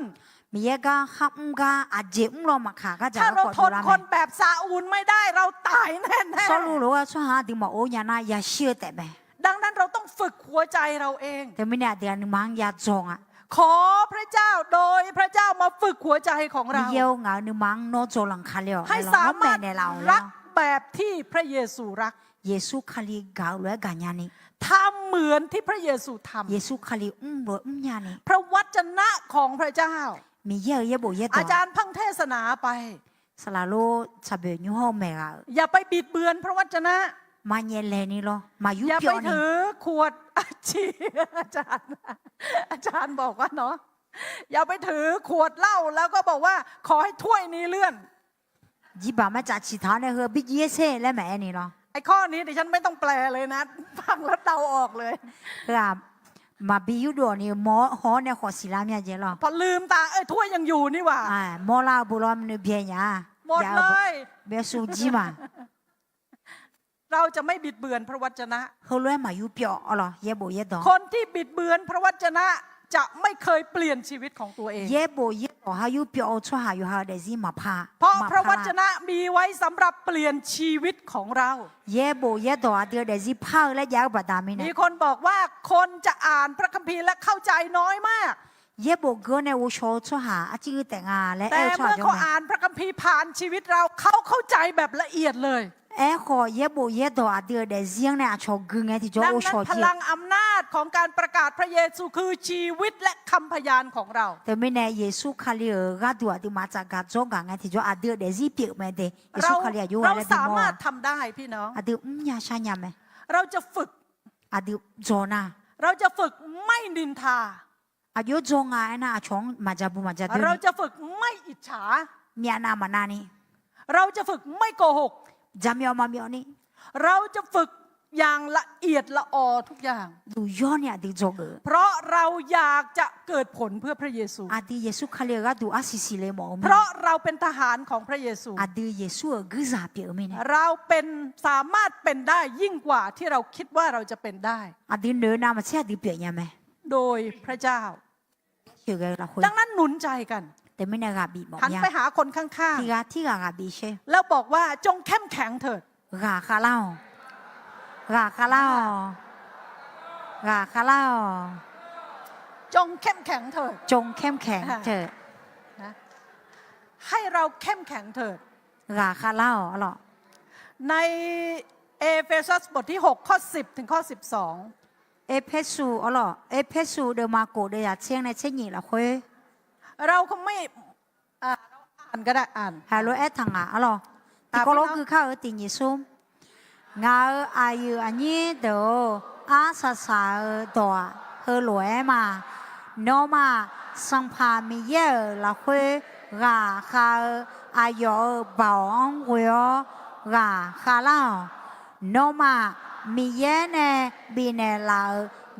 มีแย่ก็ขับก็อาเจ็บเรามาขาก็จะ ถ้าเรา ก็ ทนคนแบบซาอูลไม่ได้เราตายแน่ สรุปว่าชอบหาดิมาโอยานะยาเชี่ยแต่แบบ ๆดังนั้นเราต้องฝึกหัวใจเราเอง แต่ไม่เนี่ยเดี๋ยวนึกมังยาจงอ่ะ ขอพระเจ้าโดยพระเจ้ามาฝึกหัวใจของ มี เรา เยี่ยวงานึกมังโนโจลังคาเลียว ให้ เรา สามารถ ในเรา รั แล้ ก ว แบบที่พระเยซูรัก เยซูคาลีกาวเลยกันยานี่ ทำเหมือนที่พระเยซูท เยซูคาลีรวยยานี่ ำพระวจนะของพระเจ้า มีเยี่ยวเยี่ยบุเยี่ยตั อาว จารย์เพังเทศนาไป สลาโลชาเบยูโฮเมกา อย่าไปบิดเบือนพระวจนะ มาเยเลนี่หรอมายุ อย่า เปี ไป ยวนี่ ถือขวดอาชีอาจารย์บอกว่าเนาะอย่าไปถือขวดเหล้าแล้วก็บอกว่าขอให้ถ้วยนี้เลื่อน ยี่บ้ามาจากชีท้าเนี่ยเฮอบิเยเซ่และแม่นี่หรอ ไอ้ข้อนี้ดิฉันไม่ต้องแปลเลยนะ ฟังแล้วเดาออกเลย เออมาบิยุดอนี่หมอหอเนี่ยขอศิลามีเจหรอ พอลืมตาถ้วยยังอยู่นี่หว่า หมอลาบุรอมนึเบียยา หมดเลย เบสูจีมา เราจะไม่บิดเบือนพระวจนะ เฮอล้วยมายุเปียวอ๋อเหรอเยบุเยดอ คนที่บิดเบือนพระวจนะจะไม่เคยเปลี่ยนชีวิตของตัวเอง เยบุเยดอหายุเปียวชั่วหาอยู่หาเดซิมาพา เพราะพระวจนะมีไว้สำหรับเปลี่ยนชีวิตของเรา เยบุเยดอเดียวเดซิพาและยาวบดามินะ มีคนบอกว่าคนจะอ่านพระคัมภีร์และเข้าใจน้อยมาก เยบุเกอเนี่ยวุโชชั่วหาอจิงแต่งงานและเอ แต่ ลชอ เมื่อ จ เขา ง อ่านพระคัมภีร์ผ่านชีวิตเราเขาเข้าใจแบบละเอียดเลย เอขอเยบุเยดอเดียวเดซิยังเนี่ยชกึงไงที่จะ ดัง อุโช นั้นพ จี ลังอำนาจของการประกาศพระเยซูคือชีวิตและคำพยานของเรา แต่ไม่แน่เยซูคาลีก็ดูที่มาจากการจงกันไงที่จะอเดียวเดซิเปียกไม่ได้เยซูคาลีอายุ เรา อะไรดี สา มั้ มารถทำได้พี่น้อง อเดียวยาชาญาไหม เราจะฝึก อเดียวโจนา เราจะฝึกไม่นินทา อายุโจงไงนะชงมาจากบุมาจากเดิ เรา น จะฝึกไม่อิจฉา เมียนามานานี่ เราจะฝึกไม่โกหก จำยอมาเมียนี่ เราจะฝึกอย่างละเอียดละออทุกอย่าง ดูย้อนเนี่ยดีโจเกอ เพราะเราอยากจะเกิดผลเพื่อพระเยซู อดีเยซูคาลีก็ดูอาศิสิเลมอม เพราะเราเป็นทหารของพระเยซู อดีเยซูกึซาเปียกไม่เนี่ย เราเป็นสามารถเป็นได้ยิ่งกว่าที่เราคิดว่าเราจะเป็นได้ อดีเนื้อนามาเชื่อดีเปียกยังไหม โดยพระเจ้า เชื่อกันละคน ดังนั้นหนุนใจกัน แต่ไม่น่ากาบีบอก หัน ยัง ไปหาคนข้าง ที่กาบีเช่ ๆ แล้วบอกว่าจงเข้มแข็งเถิด กาคาเล่ากาคาเล่ากาคาเล่า จงเข้มแข็งเถิด จงเข้มแข็งเถิด นะให้เราเข้มแข็งเถิด กาคาเล่าอ๋อเหรอ ใน เอเฟซัสบทที่6ข้อ10ถึงข้อ12เอเพสูอ๋อเหรอเอเพสูเดมาโกเดียเชียงในเชียงหญิงละคุย เราคงไม่เราอ่านก็ได้อ่าน ฮาโลเอทังอ่ะอ๋อเหรอที่ก็รู้คือข้าวติญิซุมงาอายุอันนี้เดออาซาซาตัวเฮลอยมาโนมาสังพามีเยอะละคุยกาคาอายุบ่าวเวียกาคาลาโนมามีเยเนบีเนลา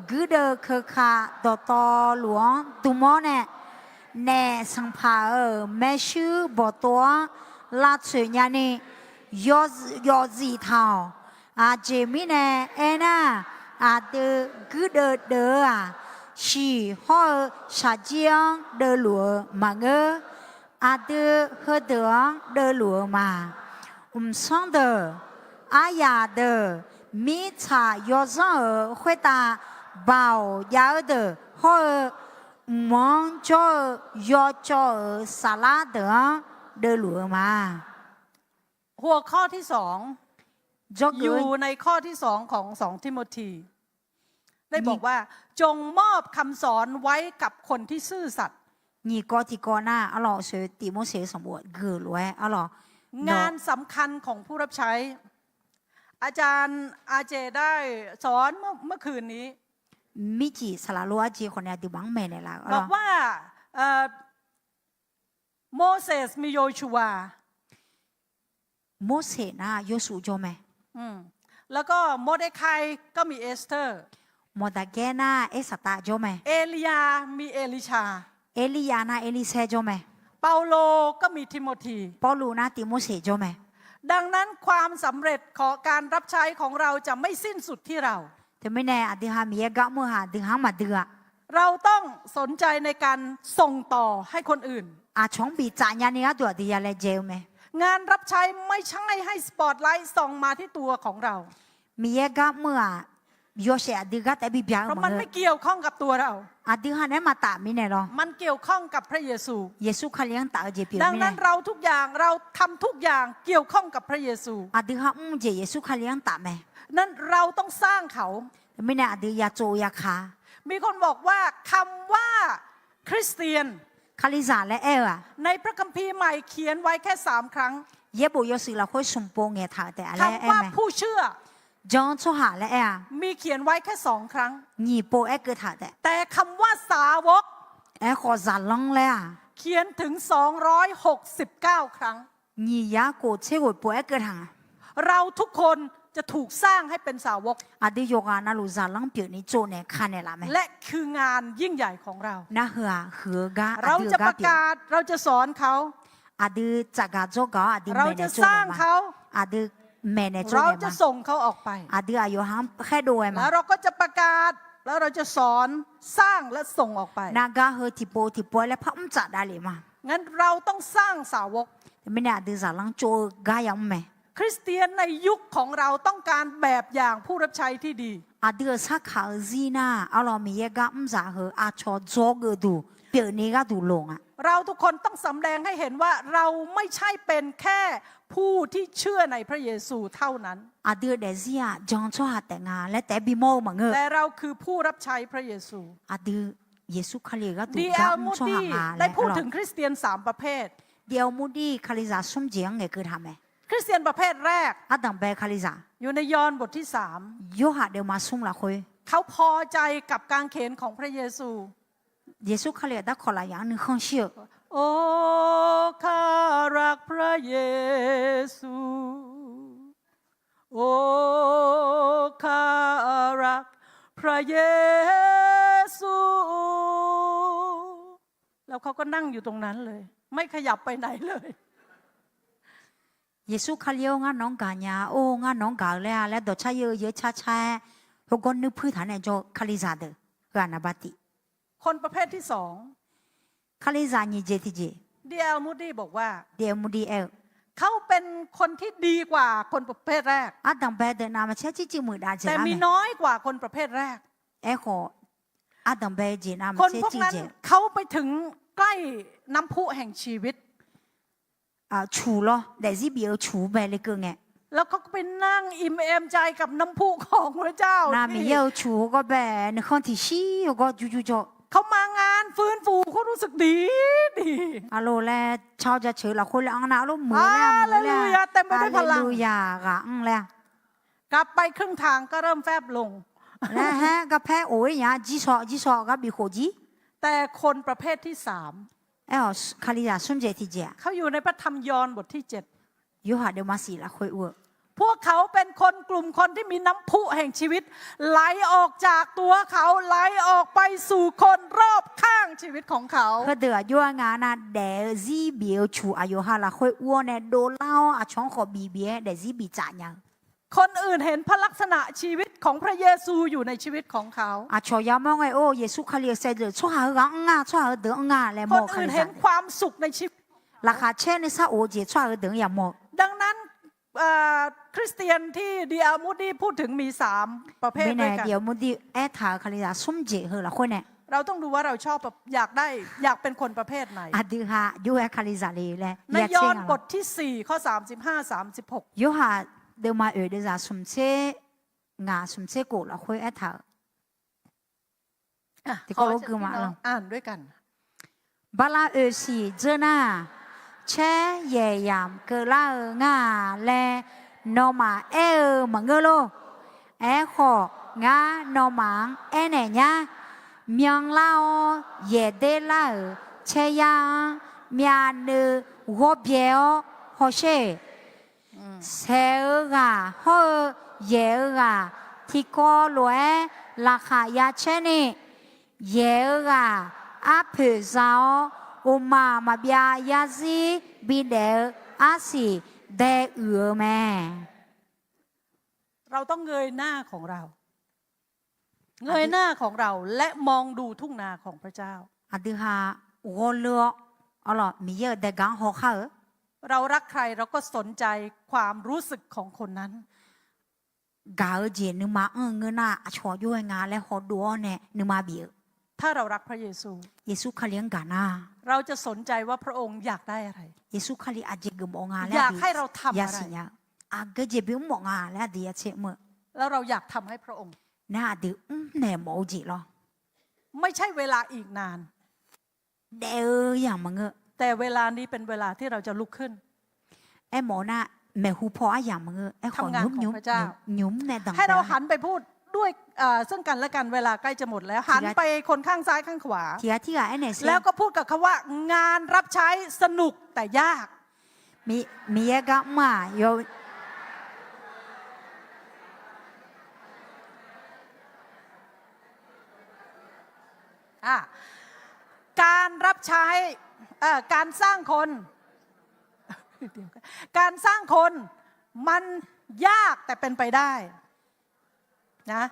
กูเดคือคาตัวโตหลวงตุโมเนเนสังพาแม่ชื่อบตัวลาสุญญาณียอจีทาวอาเจมิเนเอนาอาเดกูเดเดอชีฮอชาจียงเดหลัวมังอาเดเฮเดงเดหลัวมาซังเดอายาเดมิชายอซัง会打包要的好มองจอยอจอสาลาเดเดหลัวมา หัวข้อที่สอง จอ อยู่ในข้อที่สองของ2ทิโมธีได้บอกว่าจงมอบคำสอนไว้กับคนที่ซื่อสัตย์ นี่ก็ที่ก่อนหน้าอ๋อเหรอเสือติโมเสสมบูรณ์เกิดรวยอ๋อเหรอง านสำคัญของผู้รับใช้ อาจารย์อาเจได้สอนเมื่อคืนนี้ มิจิสลาลัวจีคนเนี้ยติบังแม่เนี่ยละอ๋อ บ เหร อ อก ว่าโมเสสมีโยชูวา โมเสสนะยสูโจไหม แล้วก็โมเดคายก็มีเอสเตอร์ โมดาแกนาเอสตาโจไหม เอลียามีเอลิชา เอลียานาเอลิเซโจไหม เปาโลก็มีทิโมธี ปอลูนาติโมเสสโจไหม ดังนั้นความสำเร็จของการรับใช้ของเราจะไม่สิ้นสุดที่เรา แต่ไม่แน่อดีหามีกะมือหาดึงหามาเดือ เราต้องสนใจในการส่งต่อให้คนอื่น อาชงบีจานยานี่ก็ตัวดีอะไรเจลไหม งานรับใช้ไม่ใช่ให้สปอตไลท์ส่องมาที่ตัวของเรา มีกะมือยอเสียดึกแต่บีบยา เพราะ มั มันไม่เกี่ยวข้องกับตัวเรา อดีหาเนี่ยมาตามิเนี่ยหรอ มันเกี่ยวข้องกับพระเยซู เยซูเขาเลี้ยงตาเจเปีย ดัง มิ นั้ เนี่ นเราทุกอย่างเราทำทุกอย่างเกี่ยวข้องกับพระเยซู อดีหาเจเยซูเขาเลี้ยงตาไหม นั้นเราต้องสร้างเขา ไม่แน่อดียาโจยาคา มีคนบอกว่าคำว่าคริสเตียน คาลิซาและเอว ในพระคัมภีร์ใหม่เขียนไว้แค่3 ครั้ง เย็บบุยสิเราค่อยสมปงเงถาแต่อะไรเอ คำว่า ไหม ผู้เชื่อ จองโซหาและเอ มีเขียนไว้แค่2 ครั้ง นี่โปเอเกถาแต่ แต่คำว่าสาวก เอขอจันลงเลย เขียนถึง269 ครั้ง นี่ยาโกเชโกโปเอเกถา เราทุกคนจะถูกสร้างให้เป็นสาวก อดีโยกานาลูจันลงเปียนี่โจเนี่ยคันเนี่ยละไหม และคืองานยิ่งใหญ่ของเรา น่าเหือเหือกา เราจะประกาศเราจะสอนเขา อดีจากการโจกาอดี เรา เมเน จะ โจ สร้าง เนี่ย เขา อดีเมเนโจ เรา เนี่ย จะ มา ส่งเขาออกไป อดีอายุห้ามแค่ดูเอมา แล้วเราก็จะประกาศแล้วเราจะสอนสร้างและส่งออกไป นากาเฮทิโปแล้วพัมจัดได้เลยมา งั้นเราต้องสร้างสาวก แต่ไม่แน่อดีจันลงโจกายังไหม คริสเตียนในยุคของเราต้องการแบบอย่างผู้รับใช้ที่ดี อดีสักขาจีน่าเอาเรามีกามจ่าเหออาชอโจกดูเปียนี้ก็ดูลงอ่ะ เราทุกคนต้องสำแดงให้เห็นว่าเราไม่ใช่เป็นแค่ผู้ที่เชื่อในพระเยซูเท่านั้น อดีเดซี่อ่ะจองชอหัดแต่งานและแต่บิโมมังเงอ แต่เราคือผู้รับใช้พระเยซู อดีเยซูคาลีก็ดู ดี กา เอล ม มู ชอ ดี หังา ได้พูดถึงคริสเตียน3 ประเภท เดียวมูดีคาลิซาสุ่มเจียงเงคือทำไม คริสเตียนประเภทแรก อาดังเบคาลิซา อยู่ในยอห์นบทที่ โยหะเดียวมาสุ่มละคุย 3เขาพอใจกับการเขนของพระเยซู เยซูคาลีได้ขอละอย่างหนึ่งข้องเชื่อ โอ้ข้ารักพระเยซู โอ้ข้ารักพระเยซู แล้วเขาก็นั่งอยู่ตรงนั้นเลย ไม่ขยับไปไหนเลย เยซูคาลีงานน้องกาญาโองานน้องกาเลยและดอชาเยอะเยอะช้าช้าพวกคนนึกพื้นฐานเนี่ยโจคาลิซาเดอร์นาบาติ คนประเภทที่ คาลิซานี่เจติเจ 2ดีเอลมูดี้บอกว่า เดียวมูดีเอล เขาเป็นคนที่ดีกว่าคนประเภทแรก อาดังเบเดนามาเชื่อจิมือดาเจ แต่ อา มี เม น้อยกว่าคนประเภทแรก เอขออาดังเบเจนามา คน เชื่อ พวก จิ นั้น เจ เขาไปถึงใกล้น้ำพุแห่งชีวิต ชู咯，但是比如ชูไปเลยก็ไง แล้วเขาก็ไปนั่งอิ่มเอมใจกับน้ำพุของพระเจ้า 那没有出个呗，你看提西有个就就。 เขามางานฟื้นฟูเขารู้สึกดีดี 阿罗嘞，吵着吵了，回来俺那罗没了， ฮาเลลูยาเต็มไปด้วยพลัง 路亚个，嘞， กลับไปครึ่งทางก็เริ่มแฟบลง 嘞嘿，个拍我呀，几少个比火鸡， แต่คนประเภทที่สาม 哎哦，卡里亚孙姐提姐， เขาอยู่ในพระธรรมยอห์นบทที่ 7有哈的嘛是啦，会我， พวกเขาเป็นคนกลุ่มคนที่มีน้ำพุแห่งชีวิต ไหลออกจากตัวเขาไหลออกไปสู่คนรอบข้างชีวิตของเขา 可得有俺那得是比出啊有哈啦，会我呢多老啊，窗口比别得是比咋样？ คนอื่นเห็นพระลักษณะชีวิตของพระเยซูอยู่ในชีวิตของเขา 啊，瞧要么哎哦，耶稣卡里塞着，错好个啊，错好得啊，来 คน 莫卡 อื่น 里 เห็น 啥？ ความสุขในชีวิต ราคาเช่นนี่ซาโอเจช่วยเดินอย่างหมด ดังนั้นคริสเตียนที่ดีอามูดีพูดถึงมี3ประเภท ไม่ ด้ว แน่ ยกัน เดี๋ยวมุดีแอดถาคาริยาสุ่มเจเหรอละคนเนี่ย เราต้องดูว่าเราชอบอยากเป็นคนประเภทไหน อดีฮะยูแอคาริซาเลยแหละ ในยอห์นบทที่4ข้อ35-36ยูฮะเดี๋ยวมาเดี๋ยวจะสุ่มเชงาสุ่มเชโกละคนแอดถา ที่เขารู้คือมาแล้ว อ่านด้วยกัน บาลาสีเจน่าเชเยยามเกลางาเลนอมามังเกโลของานอมังเนี่ยเมียงลาเยเดลาเชยังเมียนหัวเบียวหัวเชเซกาหัวเยกาที่ก็รวยราคายาเชนี่เยกาอาเพซาวอุมามาเบียยาซีบิเดอาซีเดอือแม่ เราต้องเงยหน้าของเรา เงยหน้าของเราและมองดูทุ่งนาของพระเจ้า อันที่ห้าวัวเลือกอ๋อเหรอมีเยอะแต่กังหัวเขา เรารักใครเราก็สนใจความรู้สึกของคนนั้น กาเจนึกมาเงินน่ะชอยุ่งงานและหัวดัวเนี่ยนึกมาเบีย ถ้าเรารักพระเยซู เยซูเขาเลี้ยงกันนะ เราจะสนใจว่าพระองค์อยากได้อะไร เยซูเขาเลี้ยงอาจจะกึมองงาน อยากให้เราทำอะไร ยาสิยาอาเกจะเป็นมองงานแล้วเดียเชื่อมื่อ แล้วเราอยากทำให้พระองค์ น่าดื้อเนี่ยมอจีหรอ ไม่ใช่เวลาอีกนาน เดี๋ยวอย่างมึง แต่เวลานี้เป็นเวลาที่เราจะลุกขึ้น ไอ้หมอน่ะแม่หูพออย่างมึงไอ้ของยุ่มเนี่ยดัง ให้เราหันไปพูดด้วยซึ่งกันและกันเวลาใกล้จะหมดแล้ว หันไปคนข้างซ้ายข้างขวา ที่ไอ้เนี่ย แล้วก็พูดกับเขาว่างานรับใช้สนุกแต่ยาก มีเยอะมาโย การรับใช้การสร้างคนการสร้างคนมันยากแต่เป็นไปได้นะ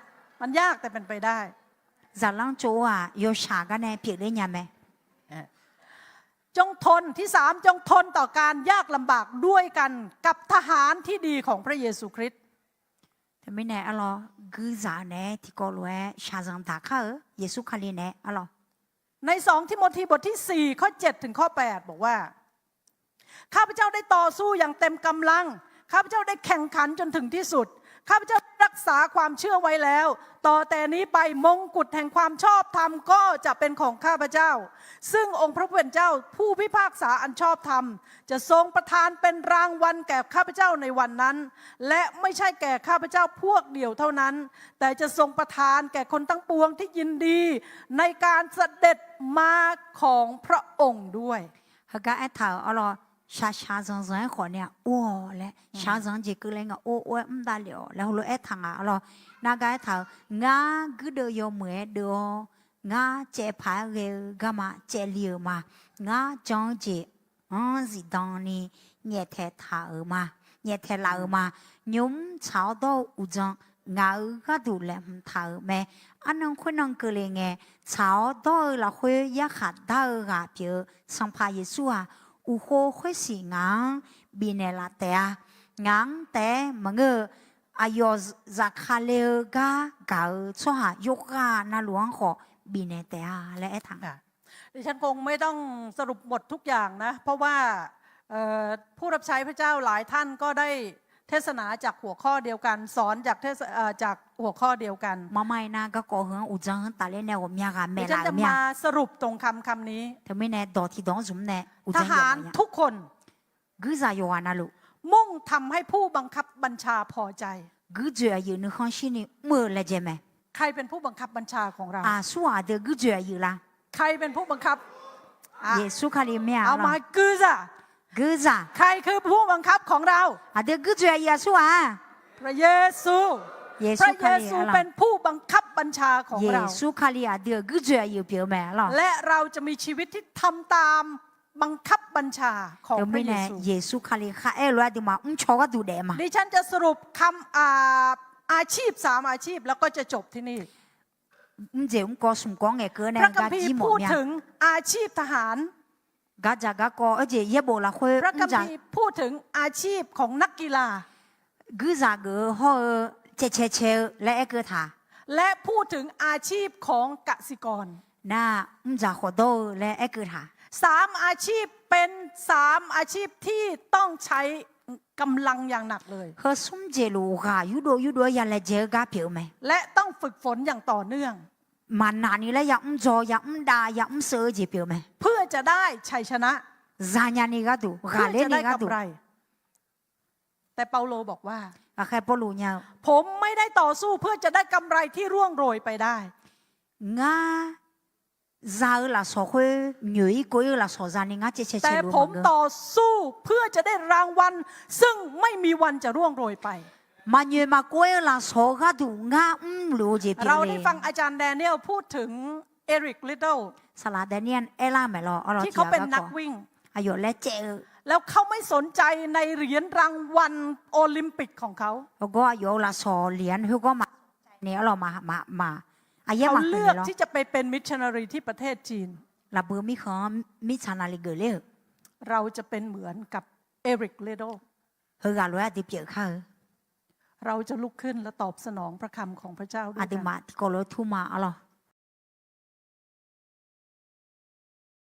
มันยากแต่เป็นไปได้ จะลังโจอ่ะโยชากันเนี่ยเพียงได้ยังไหม จงทนที่3จงทนต่อการยากลำบากด้วยกันกับทหารที่ดีของพระเยซูคริสต์ แต่ไม่แน่อะไรกูจะเนี่ยที่ก็รู้ว่าชาจังตาเขาเยซูคาลีเนี่ยอะไร ใน2ทิโมธีบทที่4ข้อ7ถึงข้อ8บอกว่าข้าพเจ้าได้ต่อสู้อย่างเต็มกำลังข้าพเจ้าได้แข่งขันจนถึงที่สุดข้าพเจ้ารักษาความเชื่อไว้แล้วต่อแต่นี้ไปมงกุฎแห่งความชอบธรรมก็จะเป็นของข้าพเจ้าซึ่งองค์พระผู้เป็นเจ้าผู้พิพากษาอันชอบธรรมจะทรงประทานเป็นรางวัลแก่ข้าพเจ้าในวันนั้นและไม่ใช่แก่ข้าพเจ้าพวกเดียวเท่านั้นแต่จะทรงประทานแก่คนทั้งปวงที่ยินดีในการเสด็จมาของพระองค์ด้วย เขาก็ไอ้เถ่าอะไรชาจังจังขอเนี่ยโอ้และชาจังจีก็เลยงโอ้ไม่ได้เลยแล้วเราไอ้ทางอะไรนักไอ้เถ่างาก็เดียวเหมือนเดียวงาเจ็บพายเรือก็มาเจริญมางาจังจีสิตอนนี้เนี่ยเทถามาเนี่ยเทลามายุ่มชาวโตอุจังงาก็ดูแลมันถาแม่อันนั้นคนนั้นก็เลยไงชาวโตเราคุยอยากขัดได้กับเพื่อสัมภาระสุอาอุโคคุยสิงานบินละแต่งานแต่มึงอายุจะขาเลกาเก่าชัวร์ยกกานาหลวงขอบินแต่และไอ้ทาง ดิฉันคงไม่ต้องสรุปหมดทุกอย่างนะเพราะว่าผู้รับใช้พระเจ้าหลายท่านก็ได้ เทศนาจากหัวข้อเดียวกัน สอนจากหัวข้อเดียวกัน 妈妈那个高恒有张打脸呢，我们家个 ดิ 没 ฉัน 来 จะ 面 มา，สรุปตรงคำนี้ 他们呢到底当什么呢？有 ท 张 หาร 有 ทุกคน 个啥有啊那路， มุ่งทำให้ผู้บังคับบัญชาพอใจ 个主要有你看心里没来着没？ ใครเป็นผู้บังคับบัญชาของเรา 啊，说啊的个主要有啦， ใครเป็นผู้บังคับอ่ะ 耶稣看里面 เอามา 了， กือจ้ะ 个啥？ ใครคือผู้บังคับของเรา 啊的个主要耶稣啊， พระเยซู 耶 พระ 稣 เย 看里 ซูเป็น 了， ผู้บังคับบัญชาของ 耶 เรา 稣看里啊的个主要有表明了。 และเราจะมีชีวิตที่ทำตามบังคับบัญชาของ 有 พระ 没 เย 呢 ซู ？耶稣看里还爱乱的嘛，超个都来嘛。 ดิฉันจะสรุปอาชีพ3อาชีพแล้วก็จะจบที่นี่ 这我们告诉讲的歌呢， พระคัมภีร์ 几 พู 毛 ดถึ 命， งอาชีพทหาร 噶咋个歌，而且也无啦会， พระคัมภีร์พูดถึงอาชีพของนักกีฬา 个咋个好切来一个他， และพูดถึงอาชีพของกสิกร 那我们咋好多来一个他， 3อาชีพเป็น3อาชีพที่ต้องใช้กำลังอย่างหนักเลย 和松节路哈，有多也来这个表没， และต้องฝึกฝนอย่างต่อเนื่อง 蛮难你来也唔做也唔打也唔舍这表没， เพื่อจะได้ชัยชนะ 咋样你个都， เพื่อ 哈嘞 จะได้ 你个都 กำไร แต่เปาโลบอกว่า 啊还不如呢， ผมไม่ได้ต่อสู้เพื่อจะได้กำไรที่ร่วงโรยไปได้ 我咋啦说会女一个啦说啥你我切 แต่ 路 ผม 嘛个。 ต่อสู้เพื่อจะได้รางวัลซึ่งไม่มีวันจะร่วงโรยไป มันยืมาก้อยละสอก็ดูงารู้จีเปีย เรา เล ได้ ย ฟังอาจารย์แดเนียลพูดถึงเอริกลิตเติล สลัดเนียนเอล่าไม่รอเอาเรา ที่ เทีย เขา บ เป็น ก็ นักวิ่ง อายุและเจอ แล้วเขาไม่สนใจในเหรียญรางวัลโอลิมปิกของเขา แล้วก็อายุละสอเหรียญเขาก็มาเนี่ยเรามาอายุ เขา มา เลื เลื อ อก ก ที่จะไปเป็นมิชชันนารีที่ประเทศจีน ระเบิดมีขอมีชานาลิเกลือ เราจะเป็นเหมือนกับเอริกลิตเติล เฮกันรู้ว่าที่เปียกเขา เราจะลุกขึ้นและตอบสนองพระคำของพระเจ้าด้ว อาย ติ กัน มาที่ก็รู้ทุ่มาอ๋อ